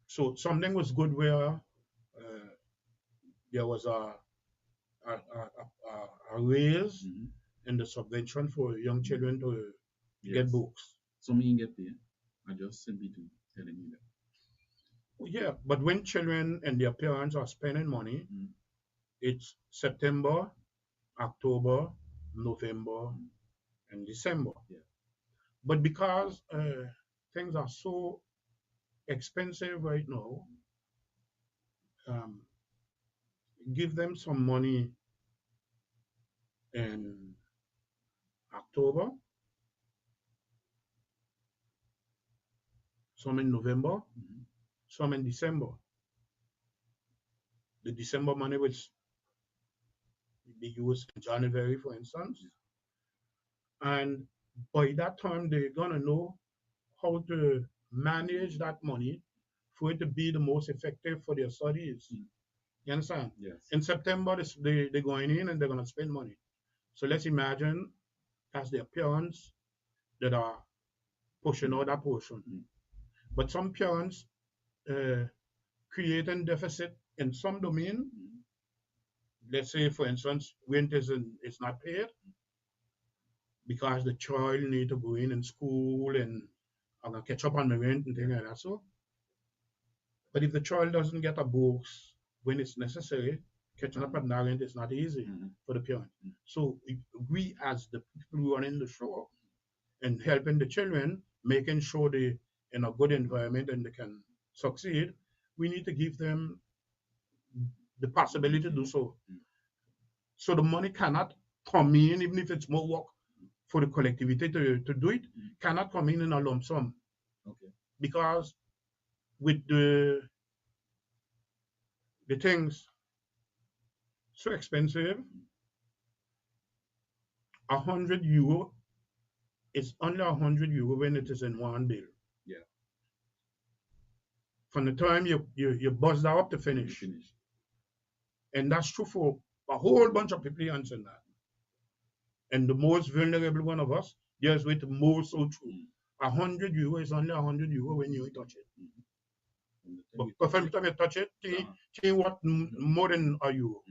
So something was good where there was a raise mm-hmm. in the subvention for young children to get Yes. books. Some you get paid. I just simply to telling you that. Yeah, but when children and their parents are spending money, Mm. it's September, October, November, and December. Yeah. But because things are so expensive right now, um, give them some money in October, some in November, Mm-hmm. some in December. The December money will be used in January, for instance. And by that time, they're going to know how to manage that money for it to be the most effective for their studies. Mm. You understand? Yes. In September, they're going in and they're going to spend money. So let's imagine that's their parents that are pushing out that portion. Mm. But some parents creating deficit in some domain. Mm. Let's say, for instance, rent is not paid because the child need to go in school and I'm gonna catch up on the rent and things like that. So, but if the child doesn't get a books when it's necessary, catching up on that rent is not easy Mm-hmm. for the parent. Mm. So we as the people running the show and helping the children, making sure they in a good environment and they can succeed, we need to give them the possibility to do so. Mm. So the money cannot come in, even if it's more work for the collectivity to do it, cannot come in a lump sum. Okay. Because with the things so expensive, €100 is only €100 when it is in one bill. Yeah. From the time you buzz that up to finish. And that's true for a whole bunch of people answering that. And the most vulnerable one of us, there's with the most so true. €100 is only €100 when you touch it. But every time you touch it, change what more than a euro.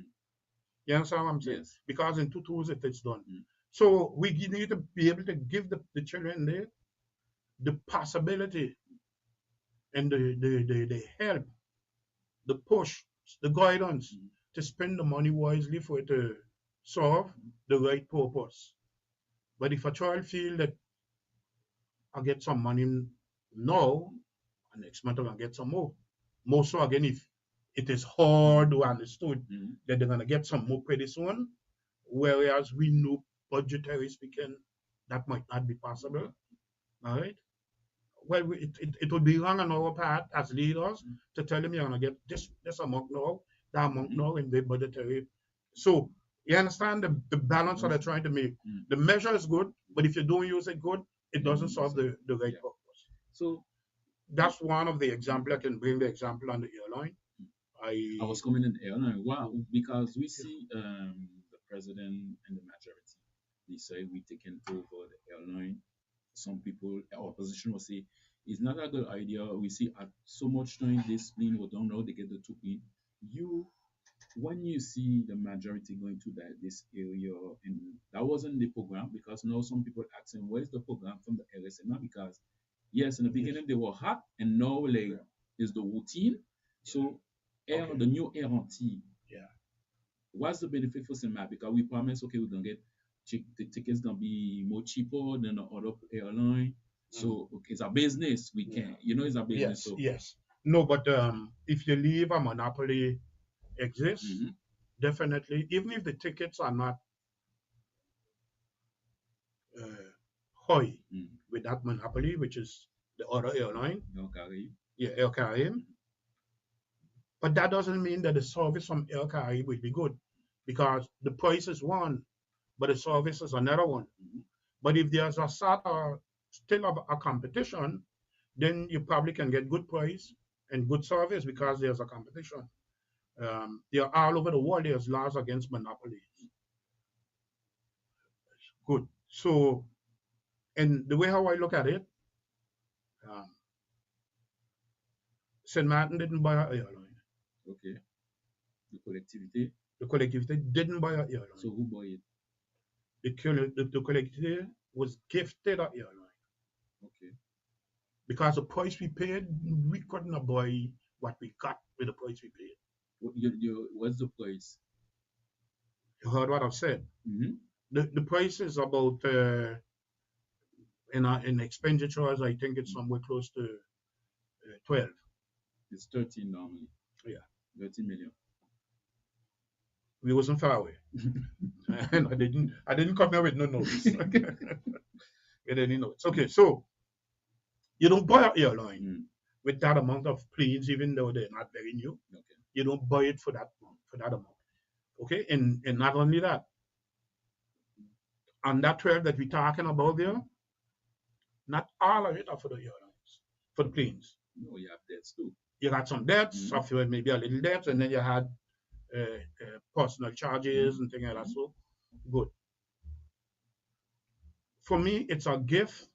You understand what I'm saying? Yes. Because in 2 tools it's done. So we need to be able to give the children there the possibility and the help, the push, the guidance to spend the money wisely for it to serve the right purpose. But if a child feel that I get some money now, and next month I'm gonna get some more. More so again, if it is hard to understood that they're gonna get some more pretty soon, whereas we know budgetary speaking that might not be possible. All right. Well, it would be wrong on our part as leaders to tell them you're gonna get this amount now, that amount now in the budgetary. So you understand the balance that they're trying to make. The measure is good, but if you don't use it good, it doesn't solve the right purpose. So that's one of the example. I can bring the example on the airline. I was coming in the airline. Wow, because we see the president and the majority. They say we taking over the airline. Some people, our opposition will say it's not a good idea. We see at so much time this plane will don't know they get the two plane. When you see the majority going to this area, and that wasn't the program, because now some people asking where's the program from the LSMA, because yes, in the beginning they were hot, and now is the routine. So the new RT, what's the benefit for SEMA? Because we promise, okay, we're gonna get the tickets gonna be more cheaper than the other airline. So it's a business. We can, it's a business. Yes, so. yes. No, but if you leave a monopoly exists, definitely, even if the tickets are not high with that monopoly, which is the other airline, Air Caribbean, but that doesn't mean that the service from Air Caribbean will be good, because the price is one, but the service is another one. But if there's a sort of still a competition, then you probably can get good price and good service because there's a competition. They're all over the world. There's laws against monopolies. Good. So, and the way how I look at it, St. Martin didn't buy an airline. Okay. The collectivity didn't buy an airline. So who bought it? The collectivity was gifted an airline. Okay. Because the price we paid, we couldn't buy what we got with the price we paid. What's the price? You heard what I've said. The price is about in expenditures, I think it's somewhere close to 12. It's 13 normally. Yeah. 13 million. We wasn't far away. And I didn't come here with no notes. With any notes. Okay, so you don't buy an airline with that amount of planes, even though they're not very new. Okay. You don't buy it for that amount. Okay, and not only that, on that 12 that we're talking about there, not all of it are for the airlines, for the planes. No, you have debts too. You got some debts, maybe a little debts, and then you had personal charges and things like that. So good. For me, it's a gift,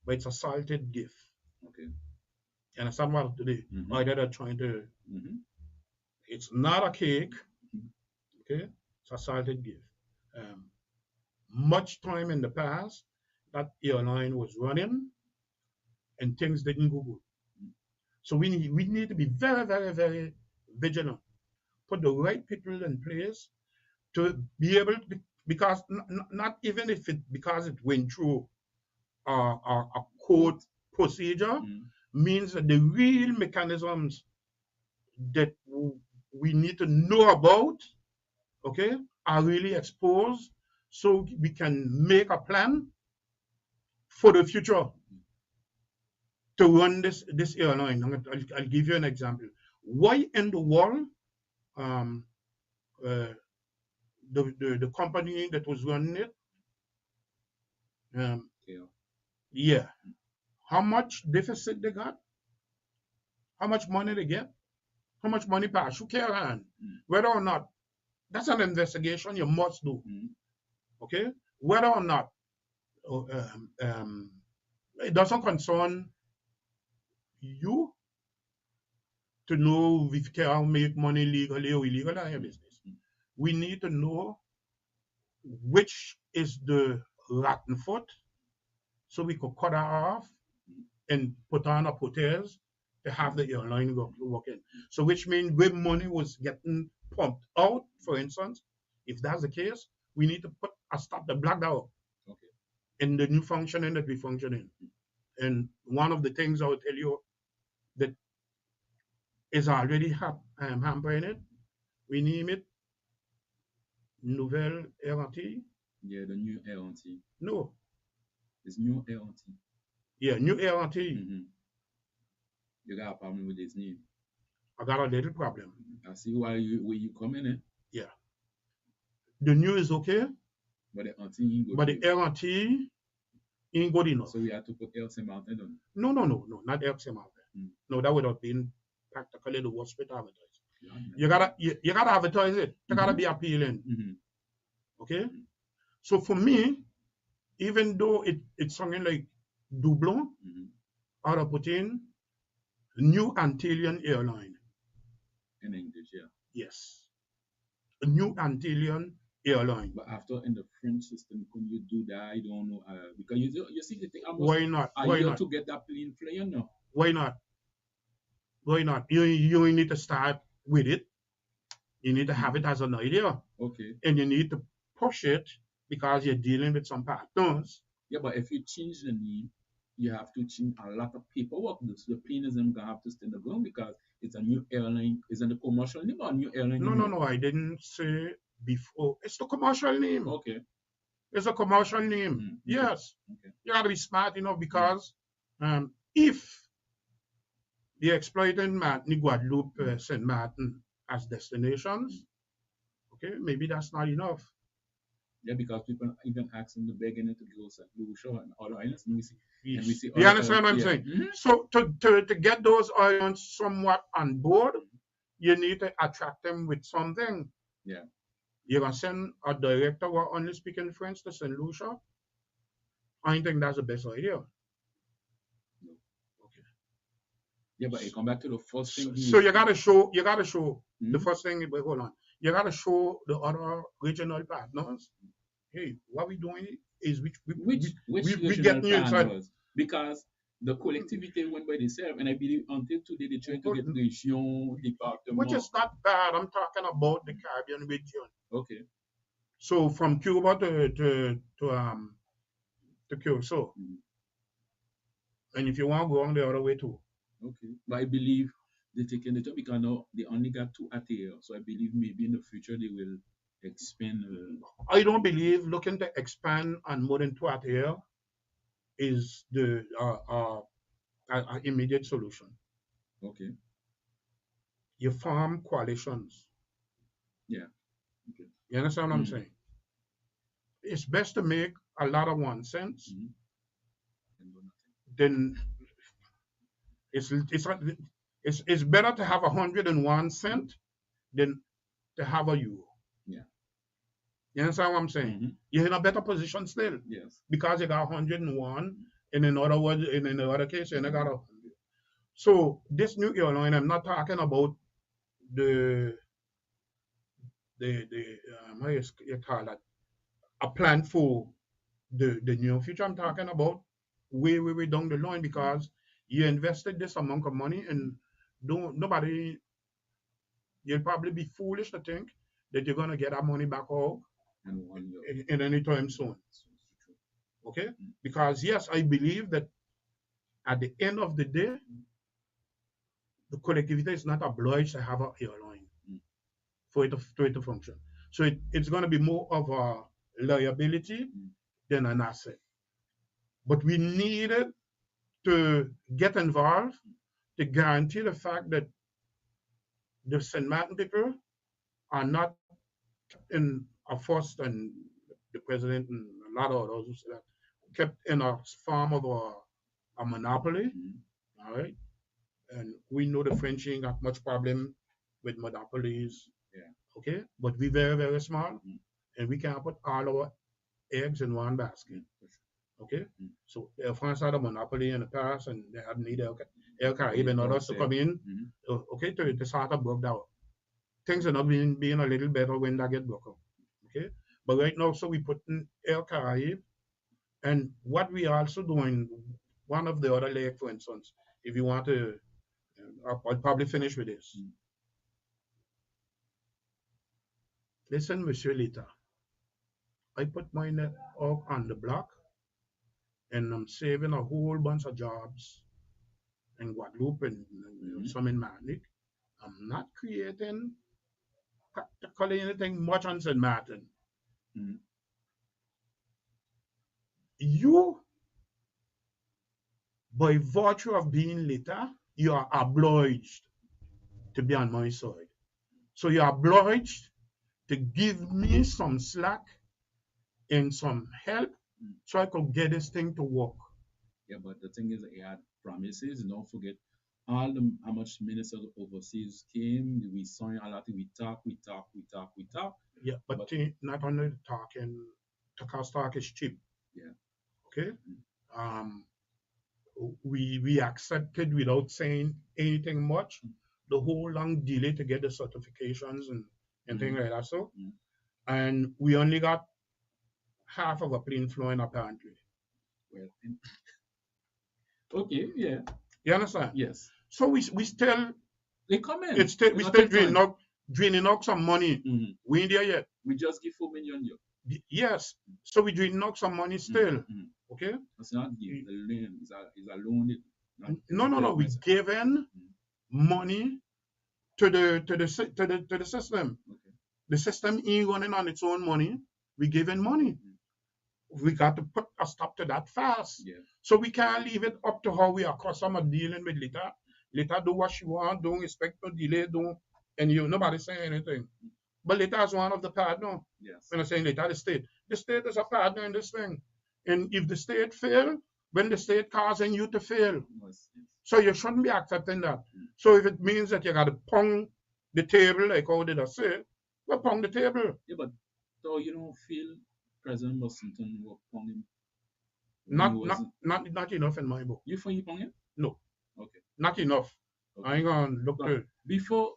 but it's a salted gift. Okay. You understand what today? Either they're trying to. It's not a cake. Okay, it's a salted gift. Much time in the past, that airline was running, and things didn't go good. So we need to be very, very, very vigilant. Put the right people in place to be able to, because not even if because it went through a court procedure, means that the real mechanisms that we need to know about, okay, are really exposed, so we can make a plan for the future to run this airline. I'll give you an example. Why in the world the company that was running it, how much deficit they got, how much money they get, how much money pass, who care, whether or not, that's an investigation you must do. Okay, whether or not it doesn't concern you to know if you can make money legally or illegally in your business. We need to know which is the rotten foot so we could cut her off and put on a protest to have the airline working. So which means when money was getting pumped out, for instance, if that's the case, we need to put a stop the black out Okay. in the new functioning that we function in. And one of the things I will tell you that is already hampering it, we name it Nouvelle RT. Yeah, the new LNT. No, It's new LNT. yeah, new RT. Mm-hmm. You got a problem with his name. I got a little problem. I see where you coming in, Yeah. The new is okay, but the auntie ain't good. but the RT ain't good enough. So we have to put El Mountain on. No, not XML. No, that would have been practically the worst bit advertised. Yeah, You gotta advertise it. You gotta be appealing. Mm-hmm. Okay? So for me, even though it's something like doublon, I would have put in New Antillian Airline. In English, yeah. Yes. A New Antillian Airline. But after in the French system, can you do that? I don't know. Because you see the thing. Why not? Why not? To get that plane flying now. Why not? Why not? You need to start with it. You need to have it as an idea. Okay. And you need to push it because you're dealing with some partners. Yeah, but if you change the name, you have to change a lot of paperwork. So the plane isn't gonna have to stay in the ground because it's a new airline. Is it a commercial name or a new airline? No. I didn't say before. It's the commercial name. Okay. It's a commercial name. Okay. Yes. Okay. You gotta be smart enough because if they're exploiting Martin, Guadeloupe, St. Martin as destinations, okay, maybe that's not enough. Yeah, because people even asking the beginning to go St. Lucia and other islands, and we see. Yes. And we see You understand what I'm saying? Mm-hmm. So to get those islands somewhat on board, you need to attract them with something. Yeah. You're gonna send a director who only speaking French to St. Lucia. I don't think that's the best idea. No. Okay. Yeah, but it come back to the first thing. So you gotta show the first thing, but hold on. You gotta show the other regional partners, hey, what we doing is we get you inside. Because the collectivity went by themselves, and I believe until today they try to get region, department. Which is not bad. I'm talking about the Caribbean region. Okay. So from Cuba to Curacao. And if you want to go on the other way too. Okay. But I believe they're taking the job because now they only got 2 at here. So I believe maybe in the future they will expand. I don't believe looking to expand on more than 2 at here is the immediate solution. Okay. You form coalitions. Yeah. Okay. You understand what I'm saying? It's best to make a lot of 1 cent. Then it's better to have 101 cent than to have a euro. Yeah. You understand what I'm saying? You're in a better position still. Yes. Because you got 101, and in other words, in the other case, you got 100. So this new airline, I'm not talking about the how you call that, a plan for the near future. I'm talking about way down the line because you invested this amount of money and nobody, you'll probably be foolish to think that you're going to get that money back out in any time soon. Okay? Because yes, I believe that at the end of the day, the collectivity is not obliged to have an airline for it to function. So it's going to be more of a liability than an asset. But we needed to get involved to guarantee the fact that the St. Martin people are not in a force, and the president and a lot of others kept in a form of a monopoly. All right. And we know the French ain't got much problem with monopolies. Yeah. Okay. But we very, very small, and we can't put all our eggs in one basket. Okay, so Air France had a monopoly in the past, and they had need Air Caribbean and others to come in. Okay, to start to broke down. Things are not being a little better when that get broke up. Okay, but right now, so we put in Air Caribbean, and what we also doing, one of the other leg, for instance, if you want to, I'll probably finish with this. Listen, Monsieur Lita, I put my net out on the block, and I'm saving a whole bunch of jobs in Guadeloupe and some in Martinique. I'm not creating practically anything much on St. Martin. You, by virtue of being Lita, you are obliged to be on my side. So you're obliged to give me some slack and some help so I could get this thing to work. Yeah, but the thing is, he had promises. Don't forget how much ministers overseas came. We signed a lot. We talk. Yeah, but not only talking, because talk is cheap. Yeah. Okay. We accepted without saying anything much the whole long delay to get the certifications and things like that. So, and we only got half of a plane flowing apparently. Well, okay, yeah. You understand? Yes. So we still they come in. We still draining out some money. We in there yet. We just give 4 million. Yes. So we draining out some money still. Okay. It's not give the loan. It's a loan. No. We given money to the system. Okay. The system ain't running on its own money. We giving money. We got to put a stop to that fast. Yeah. So we can't leave it up to how we are customer dealing with Lita. Lita do what she want, don't expect no delay, and nobody saying anything. But Lita is one of the partner. Yes. When I'm saying Lita, the state is a partner in this thing. And if the state fail, when the state causing you to fail, yes. So you shouldn't be accepting that. So if it means that you got to pong the table, like how did I say, well, pong the table. Yeah, but so you don't feel President Washington will pong him? Not enough in my book. You think he pong him? No. Okay. Not enough. Okay. I ain't gonna look to. Before,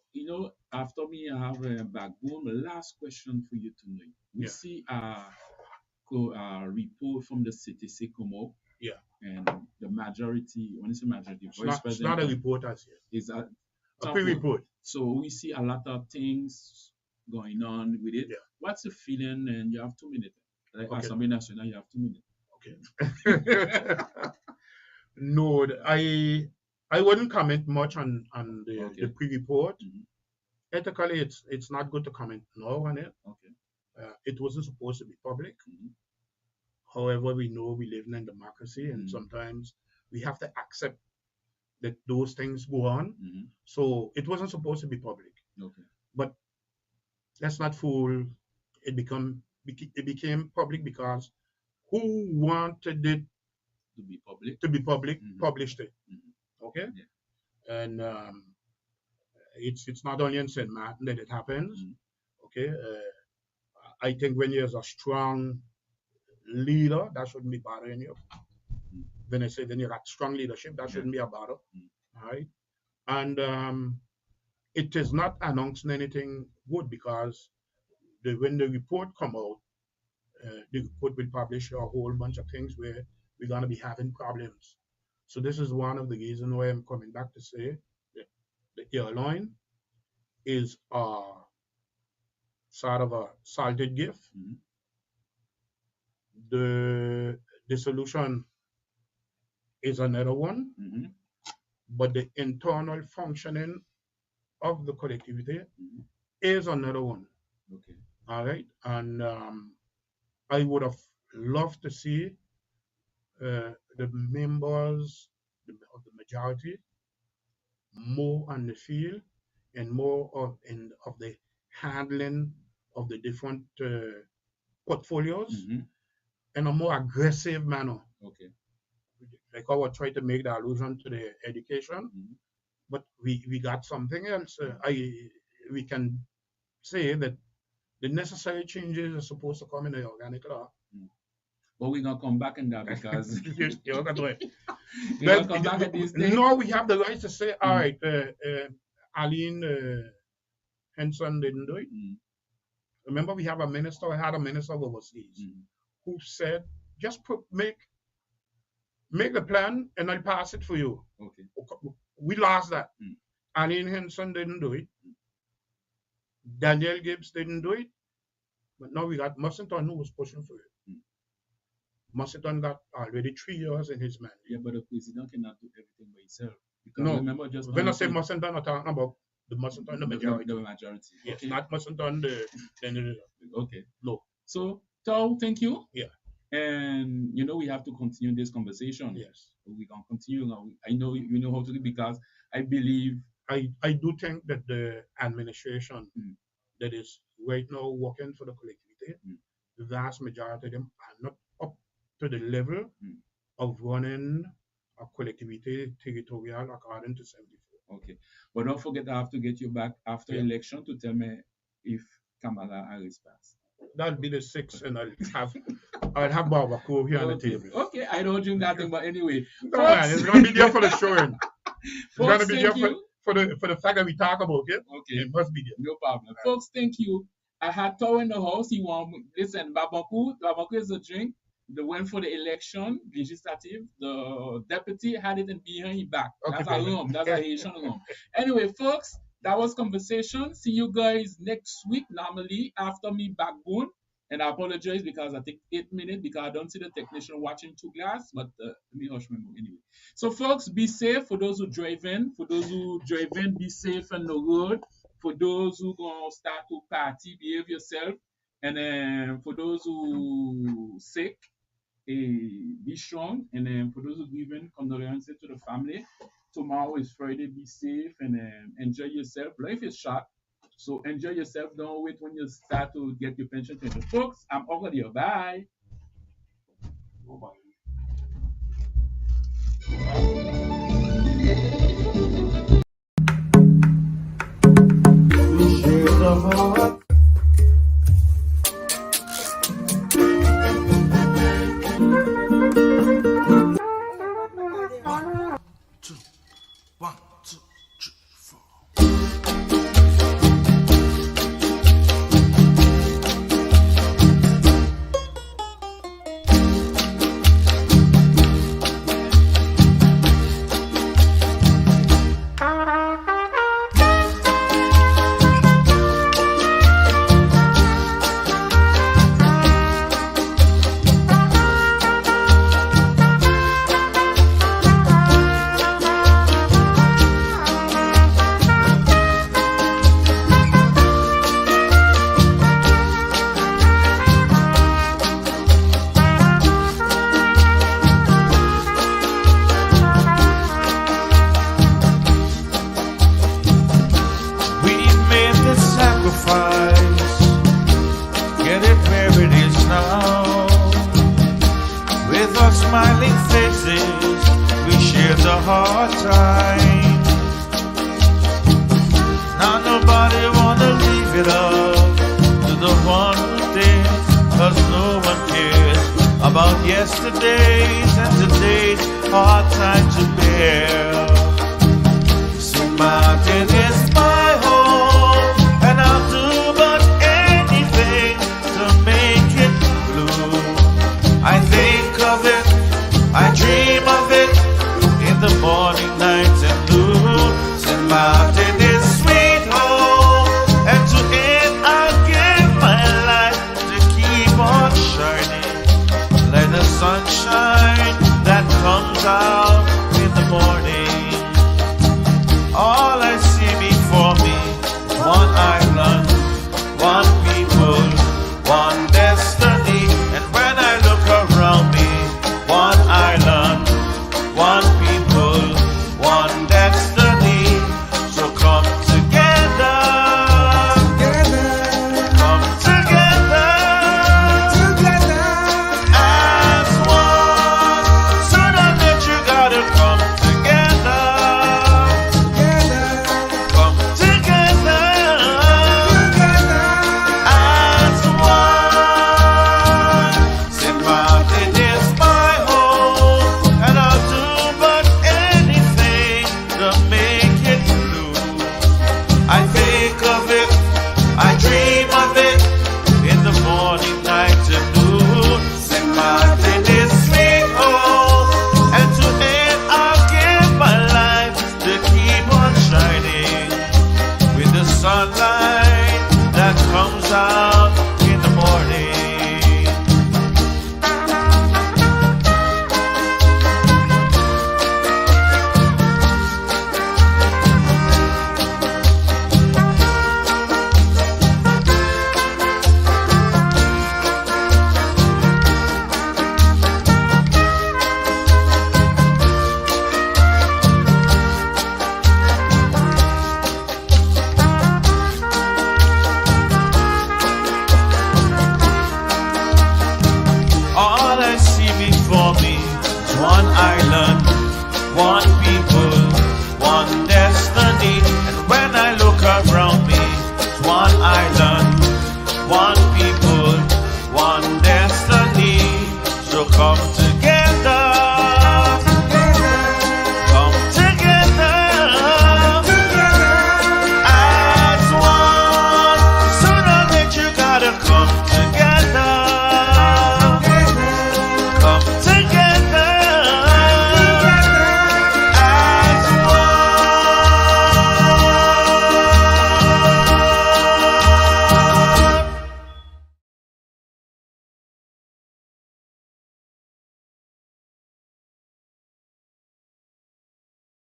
after me, I have a backbone. The last question for you tonight. We see a report from the CTC come up. Yeah. And the majority, when it's a majority, Vice President. It's not a report as yet. Is a pre-report. So we see a lot of things going on with it. Yeah. What's the feeling? And you have 2 minutes. Like Okay. Assembly National, you have 2 minutes. Okay. No, I wouldn't comment much on the pre-report. Ethically, it's not good to comment now on it. Okay. It wasn't supposed to be public. However, we know we live in a democracy, and sometimes we have to accept that those things go on. So it wasn't supposed to be public. Okay. But let's not fool. It became public because who wanted it to be public published it. Okay. Yeah. And it's not only in St. Martin that it happens. Okay. I think when there's a strong leader, that shouldn't be bothering you. When I say when you got strong leadership, that shouldn't be a bother. All right. And it is not announcing anything good because when the report come out, the report will publish a whole bunch of things where we're going to be having problems. So this is one of the reasons why I'm coming back to say that the airline is sort of a salted gift. The solution is another one, but the internal functioning of the collectivity is another one. Okay. All right. And I would have loved to see the members of the majority more on the field and more of the handling of the different portfolios in a more aggressive manner. Okay. Like I would try to make the allusion to the education, but we got something else. We can say that the necessary changes are supposed to come in the organic law. But we're gonna come back in that because You're gonna do it. we're gonna come back at this day. No, we have the right to say, all right, Aline Henson didn't do it. Remember, we had a minister overseas who said, just make the plan and I'll pass it for you. Okay. We lost that. Aline Henson didn't do it. Daniel Gibbs didn't do it. But now we got Mussington who was pushing for it. Mussington got already 3 years in his mandate. Yeah, but the president cannot do everything by himself. Because No, remember just when I say Mussington, I'm talking about the Mussington, the majority. The majority. Yes, Okay. not Mussington, Okay. no. So, Tao, thank you. Yeah. And we have to continue this conversation. Yes. We can continue now. I know you know how to do it because I believe I do think that the administration that is right now working for the collectivity, the vast majority of them are not up to the level of running a collectivity territorial according to 74. okay. But don't forget, I have to get you back after election to tell me if Kamala Harris passed. That'll be the 6th, and I'll have barbecue here on the table. Okay, I don't drink that thing, but anyway. No, man, it's gonna be there for the showing. It's gonna be there thank you. for the fact that we talk about it. Okay. It must be there. No problem. Folks, thank you. I had Tao in the house. He want listen, Babaku is a drink. They went for the election, legislative. The deputy had it in behind his back. That's a room. That's a Haitian room. Anyway, folks, that was conversation. See you guys next week, normally after me backbone. And I apologize because I take 8 minutes because I don't see the technician watching 2 glass, but let me hush my mouth anyway. So folks, be safe for those who drive in. For those who drive in, be safe on the road. For those who gonna start to party, behave yourself. And then for those who sick, be strong. And then for those who grieving, condolences to the family. Tomorrow is Friday. Be safe and enjoy yourself. Life is short. So enjoy yourself. Don't wait when you start to get your pension. Folks, I'm over here. Bye. Smiling faces, we share the hard time. Now nobody wanna leave it up to the one who did, 'cause no one cares about yesterday's and today's hard time to bear. St. Martin is my home, and I'll do but anything to make it blue. I think of it, I dream of it in the morning, night, and noon. St. Martin is sweet home, and to it I'll give my life to keep on shining like the sunshine that comes out in the morning. All I see before sunlight.